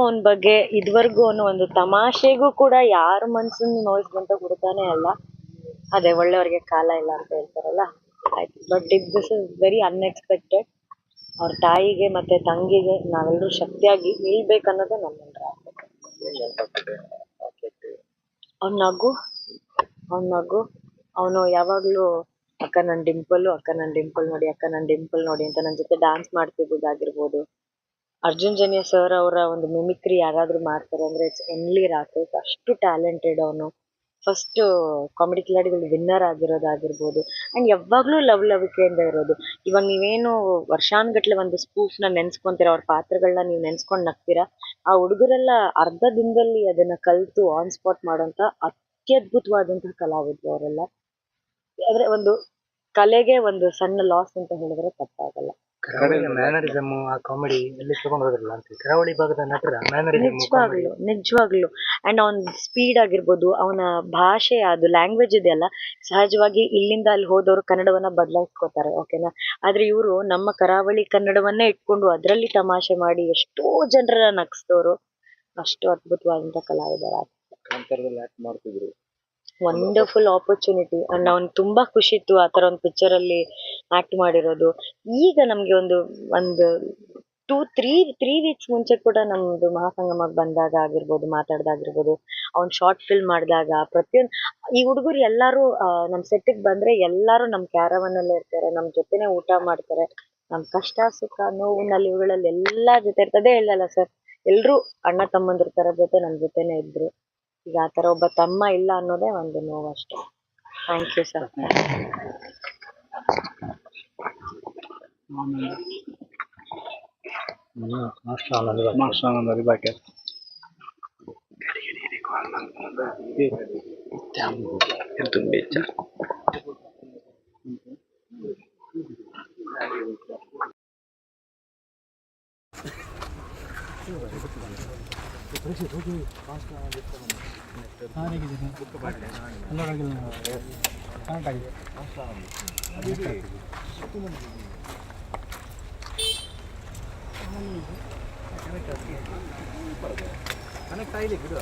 ಅವನ ಬಗ್ಗೆ ಇದುವರೆಗೂ ಅವನು ಒಂದು ತಮಾಷೆಗೂ ಕೂಡ ಯಾರ ಮನಸ್ಸನ್ನು ನೋಯಿಸಿದಂಥ ಹುಡುಗನೇ ಅಲ್ಲ. ಅದೇ ಒಳ್ಳೆಯವ್ರಿಗೆ ಕಾಲ ಇಲ್ಲ ಅಂತ ಹೇಳ್ತಾರಲ್ಲ, ಆಯ್ತು. But this is very unexpected. ಅವ್ರ ತಾಯಿಗೆ ಮತ್ತು ತಂಗಿಗೆ ನಾವೆಲ್ಲರೂ ಶಕ್ತಿಯಾಗಿ ನಿಲ್ಬೇಕನ್ನೋದೇ ನನ್ನ ಆಸೆ. ಅವ್ನ ನಗು ಅವನು ಯಾವಾಗಲೂ ಅಕ್ಕ ನನ್ನ ಡಿಂಪಲ್ಲು, ಅಕ್ಕ ನನ್ನ ಡಿಂಪಲ್ ನೋಡಿ, ಅಕ್ಕ ನನ್ನ ಡಿಂಪಲ್ ನೋಡಿ ಅಂತ ನನ್ನ ಜೊತೆ ಡ್ಯಾನ್ಸ್ ಮಾಡ್ತಿದ್ದದಾಗಿರ್ಬೋದು. ಅರ್ಜುನ್ ಜನ್ಯ ಸರ್ ಅವರ ಒಂದು ಮಿಮಿಕ್ರಿ ಯಾರಾದರೂ ಮಾಡ್ತಾರೆ ಅಂದರೆ ಇಟ್ಸ್ ಓನ್ಲಿ ರಾಕೇಶ್. ಅಷ್ಟು ಟ್ಯಾಲೆಂಟೆಡ್ ಅವನು. ಫಸ್ಟು ಕಾಮಿಡಿ ಕಿಲಾಡಿಗಳು ವಿನ್ನರ್ ಆಗಿರೋದಾಗಿರ್ಬೋದು. ಆ್ಯಂಡ್ ಯಾವಾಗಲೂ ಲವಿಕೆಯಿಂದ ಇರೋದು. ಇವಾಗ ನೀವೇನು ವರ್ಷಾನುಗಟ್ಲೆ ಒಂದು ಸ್ಪೂಫ್ನ ನೆನೆಸ್ಕೊತೀರ, ಅವ್ರ ಪಾತ್ರಗಳನ್ನ ನೀವು ನೆನೆಸ್ಕೊಂಡು ನಗ್ತೀರಾ. ಆ ಹುಡುಗರೆಲ್ಲ ಅರ್ಧ ದಿನದಲ್ಲಿ ಅದನ್ನು ಕಲಿತು ಆನ್ ಸ್ಪಾಟ್ ಮಾಡೋಂಥ ಅತ್ಯದ್ಭುತವಾದಂತಹ ಕಲಾವಿದರು ಅವರೆಲ್ಲ. ಆದರೆ ಒಂದು ಕಲೆಗೆ ಒಂದು ಸಣ್ಣ ಲಾಸ್ ಅಂತ ಹೇಳಿದ್ರೆ ತಪ್ಪಾಗಲ್ಲ. ಕರಾವಳಿಯ ಮ್ಯಾನರಿಸಮ್, ಆ ಕಾಮಿಡಿ ಎಲ್ಲಿ ತಗೊಂಡು ಹೋದ್ರಲ್ಲ ಅಂತ. ಕರಾವಳಿ ಭಾಗದ ನಟರ ನಿಜವಾಗ್ಲು ಅಂಡ್ ಅವನ ಸ್ಪೀಡ್ ಆಗಿರ್ಬೋದು, ಅವನ ಭಾಷೆ, ಅದು ಲ್ಯಾಂಗ್ವೇಜ್ ಇದೆಯಲ್ಲ, ಸಹಜವಾಗಿ ಇಲ್ಲಿಂದ ಅಲ್ಲಿ ಹೋದವರು ಕನ್ನಡವನ್ನ ಬದಲಾಯಿಸ್ಕೋತಾರೆ, ಓಕೆನಾ. ಆದ್ರೆ ಇವರು ನಮ್ಮ ಕರಾವಳಿ ಕನ್ನಡವನ್ನೇ ಇಟ್ಕೊಂಡು ಅದರಲ್ಲಿ ತಮಾಷೆ ಮಾಡಿ ಎಷ್ಟೋ ಜನರ ನಗಿಸಿದವರು. ಅಷ್ಟು ಅದ್ಭುತವಾದಂತ ಕಲಾವಿದರ. ಮಾಡ್ತಿದ್ರು. Wonderful opportunity. ಅಂಡ್ ಅವ್ನು ತುಂಬಾ ಖುಷಿ ಇತ್ತು ಆ ಥರ ಒಂದು ಪಿಕ್ಚರಲ್ಲಿ ಆಕ್ಟ್ ಮಾಡಿರೋದು. ಈಗ ನಮಗೆ ಒಂದು 2-3 ವೀಕ್ಸ್ ಮುಂಚೆ ಕೂಡ ನಮ್ಮದು ಮಹಾಸಂಗಮಕ್ಕೆ ಬಂದಾಗ ಆಗಿರ್ಬೋದು, ಮಾತಾಡ್ದಾಗಿರ್ಬೋದು, ಅವ್ನು ಶಾರ್ಟ್ ಫಿಲ್ಮ್ ಮಾಡಿದಾಗ ಪ್ರತಿಯೊಂದು ಈ ಹುಡುಗರು ಎಲ್ಲರೂ ನಮ್ಮ ಸೆಟ್ಟಿಗೆ ಬಂದರೆ ಎಲ್ಲರೂ ನಮ್ಮ ಕ್ಯಾರವನ್ನಲ್ಲೇ ಇರ್ತಾರೆ, ನಮ್ಮ ಜೊತೆನೇ ಊಟ ಮಾಡ್ತಾರೆ. ನಮ್ಮ ಕಷ್ಟ ಸುಖ ನೋವು ನಲಿವುಗಳಲ್ಲಿ ಎಲ್ಲ ಜೊತೆ ಇರ್ತದೆ. ಹೇಳಲ್ಲ ಸರ್, ಎಲ್ಲರೂ ಅಣ್ಣ ತಮ್ಮಂದ್ರ ಥರ ಜೊತೆ ನಮ್ಮ ಜೊತೆನೇ ಇದ್ರು. ಈಗ ಆ ಥರ ಒಬ್ಬ ತಮ್ಮ ಇಲ್ಲ ಅನ್ನೋದೇ ಒಂದು ನೋವು ಅಷ್ಟೇ. Thank you sir. ಕನೆಕ್ಟ್ ಆಗಲಿ ಬಿಡು.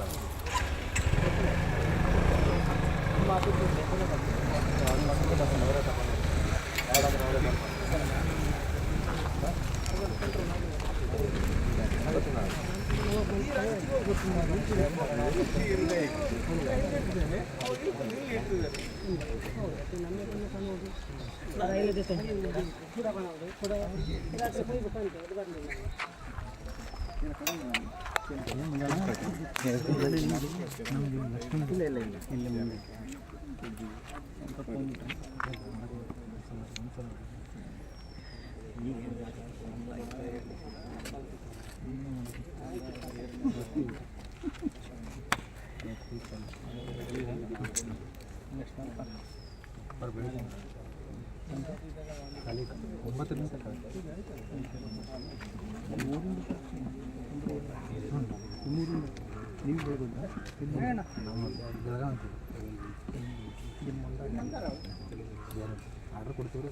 ಆರ್ಡರ್ ಕೊಡ್ತೀವಿ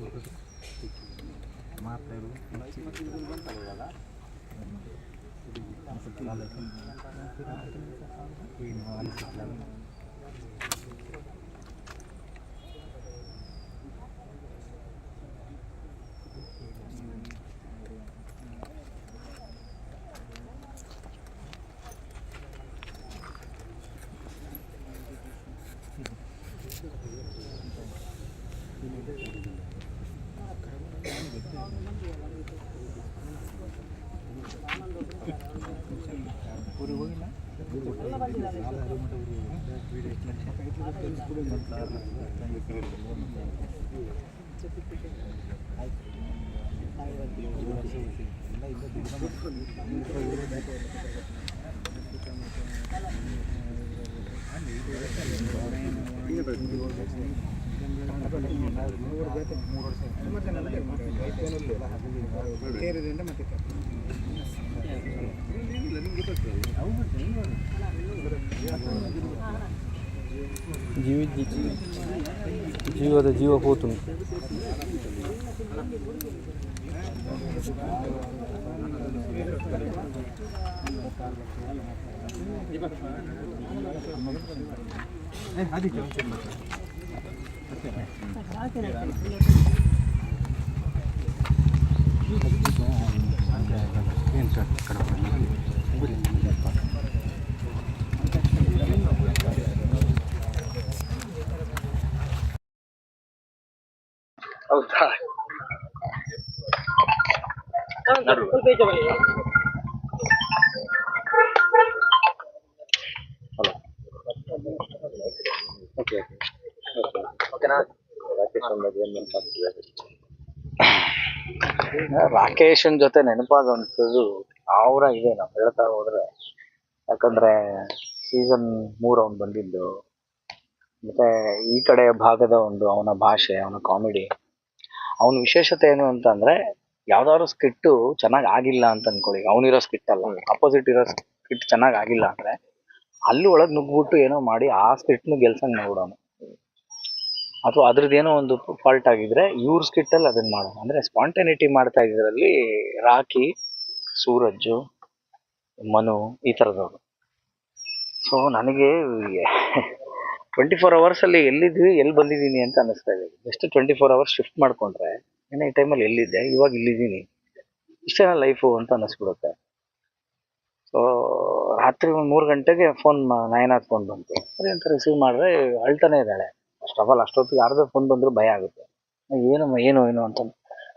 ಮಾತ್ರ ಜೀವದ ಜೀವ ಹೋತುಂಟು. ಏನು ಸರ್ ಹೌದಾ? ರಾಕೇಶನ್ ಜೊತೆ ನೆನಪಾಗುವಂಥದ್ದು ಅವರ ಇದೆ ನಾವು ಹೇಳ್ತಾ ಹೋದ್ರೆ. ಯಾಕಂದ್ರೆ ಸೀಸನ್ 3 ಅವ್ನು ಬಂದಿದ್ದು, ಮತ್ತೆ ಈ ಕಡೆ ಭಾಗದ ಒಂದು ಅವನ ಭಾಷೆ, ಅವನ ಕಾಮಿಡಿ, ಅವನ ವಿಶೇಷತೆ ಏನು ಅಂತ ಅಂದ್ರೆ ಯಾವ್ದಾದ್ರು ಸ್ಕಿಟ್ಟು ಚೆನ್ನಾಗಿ ಆಗಿಲ್ಲ ಅಂತ ಅನ್ಕೊಳ್ಳಿ, ಅವನಿರೋ ಸ್ಕಿಟ್ ಅಲ್ಲ, ಅಪೋಸಿಟ್ ಇರೋ ಸ್ಕಿಟ್ ಚೆನ್ನಾಗಿ ಆಗಿಲ್ಲ ಅಂದ್ರೆ ಅಲ್ಲಿ ಒಳಗೆ ನುಗ್ಬಿಟ್ಟು ಏನೋ ಮಾಡಿ ಆ ಸ್ಕಿಟ್ನು ಗೆಲ್ಸಂಗ್ ಮಾಡ್ಬಿಡೋನು. ಅಥವಾ ಅದ್ರದ್ದೇನೋ ಒಂದು ಫಾಲ್ಟ್ ಆಗಿದ್ರೆ ಇವ್ರ ಸ್ಕಿಟ್ಟಲ್ಲಿ ಅದನ್ನ ಮಾಡೋಣ. ಅಂದ್ರೆ ಸ್ಪಾಂಟೇನಿಟಿ ಮಾಡ್ತಾ ಇದ್ರಲ್ಲಿ ರಾಕಿ, ಸೂರಜ್, ಮನು ಈ ಥರದವರು. ಸೊ ನನಗೆ 24 hours ಅಲ್ಲಿ ಎಲ್ಲಿದ್ವಿ, ಎಲ್ಲಿ ಬಂದಿದ್ದೀನಿ ಅಂತ ಅನ್ನಿಸ್ತಾ ಇದೆ. ಜಸ್ಟ್ 24 hours ಶಿಫ್ಟ್ ಮಾಡ್ಕೊಂಡ್ರೆ ಏನೋ ಈ ಟೈಮಲ್ಲಿ ಎಲ್ಲಿದ್ದೆ, ಇವಾಗ ಇಲ್ಲಿದ್ದೀನಿ, ಇಷ್ಟೇನ ಲೈಫು ಅಂತ ಅನ್ನಿಸ್ಬಿಡುತ್ತೆ. ಸೊ ರಾತ್ರಿ ಒಂದು 3 ಗಂಟೆಗೆ ಫೋನ್ ನಯನಾಥ್ ಫೋನ್ ಬಂತು. ಅದೇ ಅಂತ ರಿಸೀವ್ ಮಾಡಿದ್ರೆ ಅಳ್ತಾನೆ ಇದ್ದಾಳೆ. ಫಸ್ಟ್ ಆಫ್ ಆಲ್ ಅಷ್ಟೊತ್ತಿಗೆ ಯಾರ್ದೋ ಫೋನ್ ಬಂದರೂ ಭಯ ಆಗುತ್ತೆ. ಏನು ಅಂತ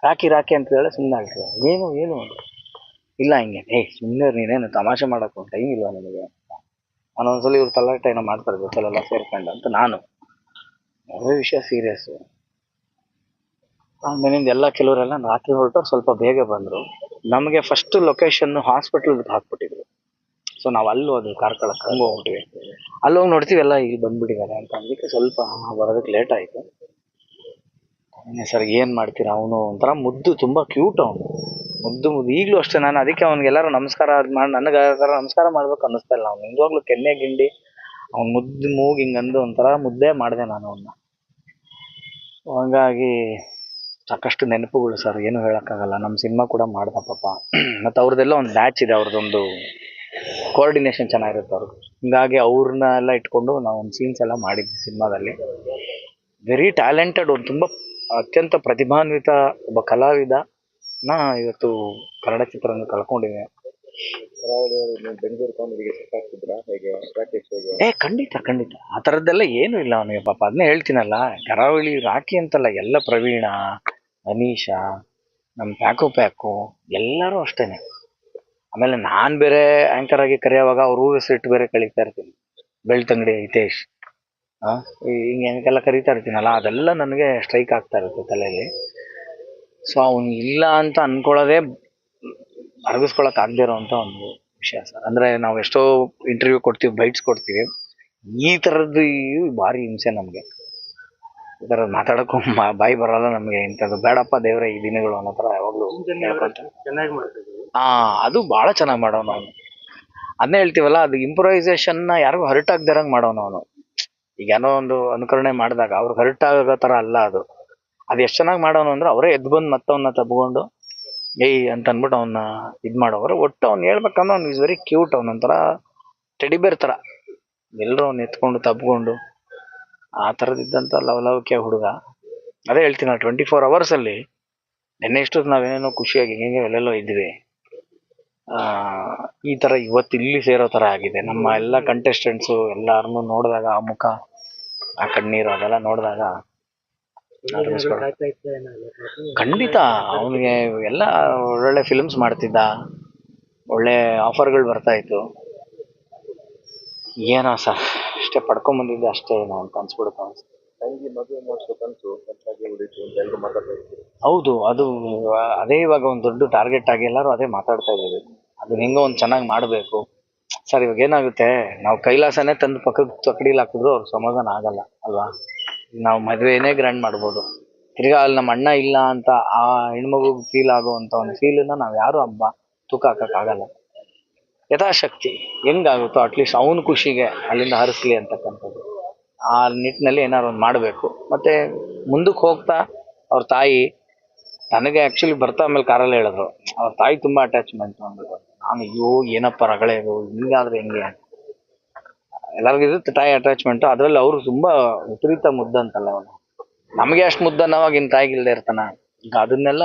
ರಾಕಿ ಅಂತ ಹೇಳಿ ಸುಮ್ಮನೆ ಆಗ್ತದೆ. ಏನು ಇಲ್ಲ ಹಿಂಗೆ ಸುಮ್ಮನೆ ನೀನೇನು ತಮಾಷೆ ಮಾಡೋಕ್ಕೂ ಟೈಮ್ ಇಲ್ವಾ ನನಗೆ, ನಾನೊಂದ್ಸಲ ಇವ್ರು ತಲಾಟೆ ಏನೋ ಮಾಡ್ತಾರೆ ಗೊತ್ತಲ್ಲ ಸೇರ್ಕೊಂಡು ಅಂತ ನಾನು. ಅದೇ ವಿಷಯ ಸೀರಿಯಸ್ಸು. ಆಮೇಲಿಂದ ಎಲ್ಲ ಕೆಲವರೆಲ್ಲ ರಾತ್ರಿ ಹೊರಟು ಸ್ವಲ್ಪ ಬೇಗ ಬಂದರು. ನಮಗೆ ಫಸ್ಟ್ ಲೊಕೇಶನ್ ಹಾಸ್ಪಿಟ್ಲ್ಗೆ ಹಾಕ್ಬಿಟ್ಟಿದ್ರು. ಸೊ ನಾವು ಅಲ್ಲಿ ಹೋದ್ವಿ, ಕಾರ್ಕಳಕ್ಕೆ ಹಂಗೆ ಹೋಗ್ಬಿಟ್ಟಿವಿ. ಅಲ್ಲಿ ಹೋಗಿ ನೋಡ್ತೀವಿ ಎಲ್ಲ ಇಲ್ಲಿ ಬಂದ್ಬಿಟ್ಟಿದ್ದಾರೆ ಅಂತ. ಅದಕ್ಕೆ ಸ್ವಲ್ಪ ಬರೋದಕ್ಕೆ ಲೇಟ್ ಆಯಿತು. ಸರ್ ಏನು ಮಾಡ್ತೀರಾ, ಅವನು ಒಂಥರ ಮುದ್ದು, ತುಂಬ ಕ್ಯೂಟ್ ಅವನು, ಮುದ್ದು ಈಗಲೂ ಅಷ್ಟೇ. ನಾನು ಅದಕ್ಕೆ ಅವ್ನಿಗೆಲ್ಲರೂ ನಮಸ್ಕಾರ ಮಾಡಿ ನನಗೆ ನಮಸ್ಕಾರ ಮಾಡ್ಬೇಕು ಅನ್ನಿಸ್ತಾ ಇಲ್ಲ. ಅವ್ನು ನಿಜವಾಗ್ಲೂ ಕೆನ್ನೆ ಗಿಂಡಿ, ಅವ್ನು ಮುದ್ದು ಮೂಗಿ ಹಿಂಗಂದು ಒಂಥರ ಮುದ್ದೆ ಮಾಡಿದೆ ನಾನು ಅವನ್ನ. ಹಂಗಾಗಿ ಸಾಕಷ್ಟು ನೆನಪುಗಳು ಸರ್, ಏನು ಹೇಳೋಕ್ಕಾಗಲ್ಲ. ನಮ್ಮ ಸಿನಿಮಾ ಕೂಡ ಮಾಡ್ದ ಪಾಪ. ಮತ್ತು ಅವ್ರದ್ದೆಲ್ಲ ಒಂದು ಬ್ಯಾಚ್ ಇದೆ, ಅವ್ರದ್ದೊಂದು ಕೋಆರ್ಡಿನೇಷನ್ ಚೆನ್ನಾಗಿರುತ್ತೆ ಅವ್ರಿಗೆ. ಹೀಗಾಗಿ ಅವ್ರನ್ನೆಲ್ಲ ಇಟ್ಕೊಂಡು ನಾವು ಒಂದು ಸೀನ್ಸ್ ಎಲ್ಲ ಮಾಡಿದ್ವಿ ಸಿನಿಮಾದಲ್ಲಿ. ವೆರಿ ಟ್ಯಾಲೆಂಟೆಡ್, ಒಂದು ತುಂಬ ಅತ್ಯಂತ ಪ್ರತಿಭಾನ್ವಿತ ಒಬ್ಬ ಕಲಾವಿದನ ಇವತ್ತು ಕನ್ನಡ ಚಿತ್ರರಂಗ ಕಳ್ಕೊಂಡಿದೆ. ಕರಾವಳಿ ಅವರು ಬೆಂಗಳೂರು ಕಾಮಿಡಿಗೆ ಸೆಟ್ ಆಗ್ತಿದ್ರಾ ಹೇಗೆ ರಾಕೇಶ್ ಹೇಗೆ? ಖಂಡಿತ ಆ ಥರದ್ದೆಲ್ಲ ಏನೂ ಇಲ್ಲ ಅವನಿಗೆ ಪಾಪ. ಅದನ್ನೇ ಹೇಳ್ತೀನಲ್ಲ, ಕರಾವಳಿ ರಾಕಿ ಅಂತಲ್ಲ, ಎಲ್ಲ ಪ್ರವೀಣ, ಅನೀಶಾ, ನಮ್ಮ ಪ್ಯಾಕು ಎಲ್ಲರೂ ಅಷ್ಟೇನೆ. ಆಮೇಲೆ ನಾನು ಬೇರೆ ಆ್ಯಂಕರ್ ಆಗಿ ಕರೆಯುವಾಗ ಅವ್ರ ಹೆಸರಿಟ್ಟು ಬೇರೆ ಕಳೀತಾ ಇರ್ತೀನಿ, ಬೆಳ್ತಂಗಡಿ ಹಿತೇಶ್, ಹಿಂಗೆಲ್ಲ ಕರೀತಾ ಇರ್ತೀನಲ್ಲ, ಅದೆಲ್ಲ ನನಗೆ ಸ್ಟ್ರೈಕ್ ಆಗ್ತಾ ಇರುತ್ತೆ ತಲೆಯಲ್ಲಿ. ಸೊ ಅವ್ನು ಇಲ್ಲ ಅಂತ ಅಂದ್ಕೊಳ್ಳೋದೇ ಅರಗಿಸ್ಕೊಳಕ್ ಆಗದೆ ಇರೋವಂಥ ಒಂದು ವಿಷಯ ಸರ್. ಅಂದರೆ ನಾವು ಎಷ್ಟೋ ಇಂಟರ್ವ್ಯೂ ಕೊಡ್ತೀವಿ, ಬೈಟ್ಸ್ ಕೊಡ್ತೀವಿ, ಈ ಥರದ್ದು ಭಾರಿ ಹಿಂಸೆ ನಮಗೆ. ಈ ಥರ ಮಾತಾಡೋಕ್ಕೂ ಬಾಯಿ ಬರೋಲ್ಲ ನಮಗೆ. ಇಂಥದ್ದು ಬೇಡಪ್ಪ ದೇವರೇ ಈ ದಿನಗಳು ಅನ್ನೋ ಥರ ಯಾವಾಗಲೂ ಚೆನ್ನಾಗಿ ಮಾಡ್ತಿದ್ವಿ. ಅದು ಭಾಳ ಚೆನ್ನಾಗಿ ಮಾಡೋನು ಅವನು. ಅದನ್ನೇ ಹೇಳ್ತೀವಲ್ಲ, ಅದು ಇಂಪ್ರೂವೈಸೇಷನ್ನ ಯಾರಿಗೂ ಹರ್ಟ್ ಆಗದಿರಂಗೆ ಮಾಡೋನು ಅವನು. ಈಗ ಏನೋ ಒಂದು ಅನುಕರಣೆ ಮಾಡಿದಾಗ ಅವ್ರಿಗೆ ಹರ್ಟ್ ಆಗೋ ಥರ ಅಲ್ಲ ಅದು. ಅದು ಎಷ್ಟು ಚೆನ್ನಾಗಿ ಮಾಡೋನು ಅಂದ್ರೆ ಅವರೇ ಎದ್ದು ಬಂದು ಮತ್ತವನ್ನ ತಬ್ಕೊಂಡು ಏಯ್ ಅಂತ ಅಂದ್ಬಿಟ್ಟು ಅವನ್ನ ಇದು ಮಾಡೋರು. ಒಟ್ಟು ಅವ್ನು ಹೇಳ್ಬೇಕಂದ್ರೆ ಅವ್ನು ಈಸ್ ವೆರಿ ಕ್ಯೂಟ್. ಅವನೊಂಥರ ಟೆಡಿಬೇರ್ ಥರ, ಎಲ್ಲರೂ ಅವ್ನು ಎತ್ಕೊಂಡು ತಬ್ಕೊಂಡು ಆ ಥರದಿದ್ದಂಥ ಲವಲವಿಕೆ ಹುಡುಗ. ಅದೇ ಹೇಳ್ತೀನಿ, 24 hours ನೆನ್ನೆ ಇಷ್ಟು ನಾವೇನೇನೋ ಖುಷಿಯಾಗಿ ಹೆಂಗೆ ಎಲ್ಲೆಲ್ಲೋ ಇದ್ವಿ, ಈ ಥರ ಇವತ್ತು ಇಲ್ಲಿ ಸೇರೋ ಥರ ಆಗಿದೆ. ನಮ್ಮ ಎಲ್ಲ ಕಂಟೆಸ್ಟೆಂಟ್ಸು ಎಲ್ಲರನ್ನೂ ನೋಡಿದಾಗ ಆ ಮುಖ, ಆ ಕಣ್ಣೀರು ಅದೆಲ್ಲ ನೋಡಿದಾಗ ಖಂಡಿತ ಅವನಿಗೆ ಎಲ್ಲ ಒಳ್ಳೊಳ್ಳೆ ಫಿಲ್ಮ್ಸ್ ಮಾಡ್ತಿದ್ದ, ಒಳ್ಳೆ ಆಫರ್ಗಳು ಬರ್ತಾ ಇತ್ತು. ಏನೋ ಸರ್ ಅಷ್ಟೇ ಪಡ್ಕೊಂಬಂದಿದ್ದೆ ಅಷ್ಟೇ ಏನೋ ಅಂತ ಅನ್ಸ್ಬಿಡುತ್ತೆ ಅನ್ಸುತ್ತೆ. ತಂಗಿ ಮದುವೆ ಮಾಡಿಸ್ಬೇಕಂತೂ ಹೆಚ್ಚಾಗಿ ಉಳಿತು ಅಂತ ಎಲ್ಲರೂ ಮಾತಾಡ್ತಾ ಇದ್ರು. ಹೌದು, ಅದೇ ಇವಾಗ ಒಂದು ದೊಡ್ಡ ಟಾರ್ಗೆಟ್ ಆಗಿ ಎಲ್ಲರೂ ಅದೇ ಮಾತಾಡ್ತಾ ಇದ್ದೀವಿ. ಅದನ್ನ ಹೆಂಗೋ ಒಂದು ಚೆನ್ನಾಗಿ ಮಾಡಬೇಕು ಸರ್. ಇವಾಗ ಏನಾಗುತ್ತೆ, ನಾವು ಕೈಲಾಸನೇ ತಂದು ಪಕ್ಕದ ತಕಡಿಲಿ ಹಾಕಿದ್ರು ಅವ್ರಿಗೆ ಸಮಾಧಾನ ಆಗಲ್ಲ ಅಲ್ವಾ. ನಾವು ಮದುವೆನೇ ಗ್ರ್ಯಾಂಡ್ ಮಾಡ್ಬೋದು, ತಿರ್ಗಾ ಅಲ್ಲಿ ನಮ್ಮ ಅಣ್ಣ ಇಲ್ಲ ಅಂತ ಆ ಹೆಣ್ಮಗು ಫೀಲ್ ಆಗುವಂಥ ಒಂದು ಫೀಲನ್ನ ನಾವು ಯಾರು ಹಬ್ಬ ತೂಕ ಹಾಕೋಕ್ಕಾಗಲ್ಲ. ಯಥಾಶಕ್ತಿ ಹೆಂಗಾಗುತ್ತೋ ಅಟ್ಲೀಸ್ಟ್ ಅವನ ಖುಷಿಗೆ ಅಲ್ಲಿಂದ ಹರಿಸ್ಲಿ ಅಂತಕ್ಕಂಥದ್ದು. ಆ ನಿಟ್ಟಿನಲ್ಲಿ ಏನಾದ್ರು ಒಂದು ಮಾಡಬೇಕು. ಮತ್ತು ಮುಂದಕ್ಕೆ ಹೋಗ್ತಾ ಅವ್ರ ತಾಯಿ ನನಗೆ ಆ್ಯಕ್ಚುಲಿ ಬರ್ತಾ ಆಮೇಲೆ ಕಾರಲ್ಲಿ ಹೇಳಿದ್ರು, ಅವ್ರ ತಾಯಿ ತುಂಬ ಅಟ್ಯಾಚ್ಮೆಂಟು ಅಂದ್ಬಿಟ್ಟು. ನಾನು ಏನಪ್ಪ ರಗಳೆದು, ಹಿಂಗಾದ್ರೆ ಹೆಂಗೆ, ಎಲ್ಲರಿಗೂ ಇರುತ್ತೆ ತಾಯಿ ಅಟ್ಯಾಚ್ಮೆಂಟು. ಅದರಲ್ಲಿ ಅವರು ತುಂಬ ವಿಪರೀತ ಮುದ್ದಂತಲ್ಲ ಅವನು. ನಮಗೆ ಅಷ್ಟು ಮುದ್ದನ್ನವಾಗ ಇನ್ನು ತಾಯಿಗಿಲ್ದೇ ಇರ್ತಾನ. ಈಗ ಅದನ್ನೆಲ್ಲ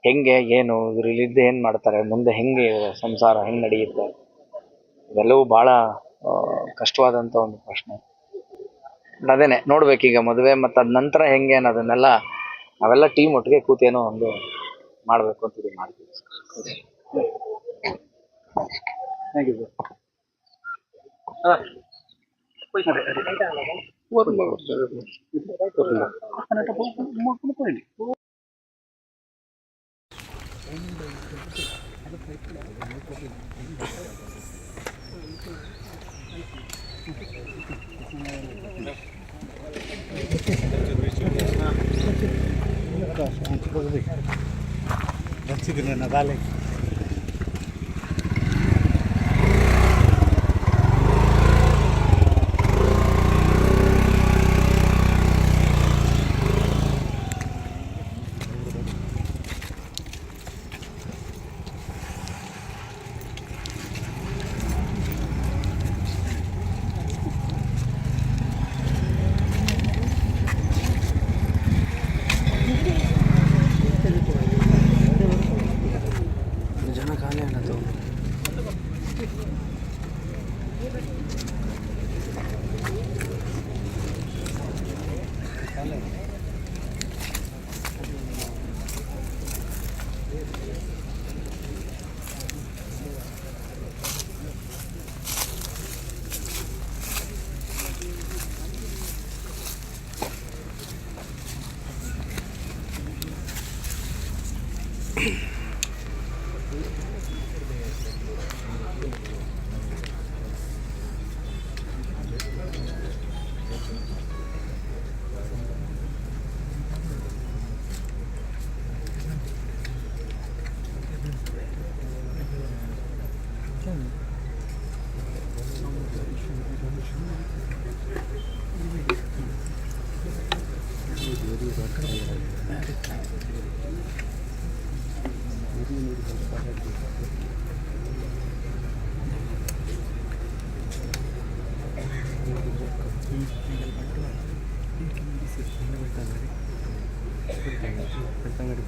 ಹೆಂಗೆ ಏನು ಇದ್ರಲ್ಲಿದ್ದು ಏನು ಮಾಡ್ತಾರೆ, ಮುಂದೆ ಹೆಂಗೆ ಸಂಸಾರ ಹೆಂಗೆ ನಡೆಯುತ್ತೆ, ಇವೆಲ್ಲವೂ ಭಾಳ ಕಷ್ಟವಾದಂಥ ಒಂದು ಪ್ರಶ್ನೆ. ಅದೇನೆ ನೋಡ್ಬೇಕೀಗ ಮದುವೆ ಮತ್ತು ಅದ ನಂತರ ಹೆಂಗೆ ಅನ್ನೋದನ್ನೆಲ್ಲ ನಾವೆಲ್ಲ ಟೀಮ್ ಒಟ್ಟಿಗೆ ಕೂತೇನೋ ಒಂದು ಮಾಡಬೇಕು ಅಂತಿದ್ದೀವಿ, ಮಾಡ್ತೀವಿ. ಬೆಳ್ತಂಗಡಿ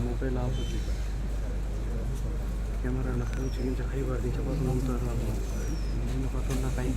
మొబైల్ ఆఫ్ కెమెరా నుంచి హైబార్ పడుతున్న టైం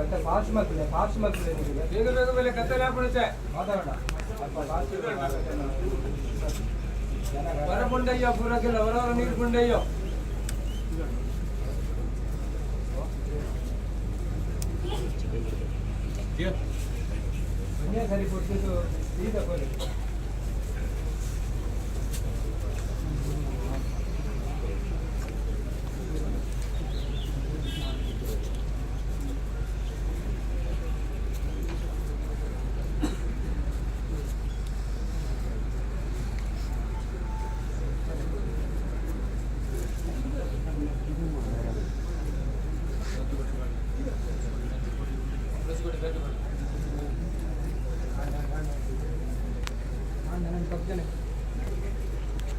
ಮತ್ತೆ ಫಾಸ್ಟ್ ಮಕ್ಕಳಿದೆ ಬೇಗ ಬೇಗ ಬೆಲೆ ಕತ್ತಲೆ ಹಾಕೊಂಡೆ ಮಾತಾಡೋಣ ಹೊರ ಬಂಡಯ್ಯೋ ಪೂರಕ್ಕಿಲ್ಲ ಹೊರ ನೀರು ಬಂಡಯ್ಯೋ ಸರಿ ಕೊಟ್ಟಿದ್ದು ಈಗ ಕೊಡಿ ನಾನು ಕಬ್ಜನೆ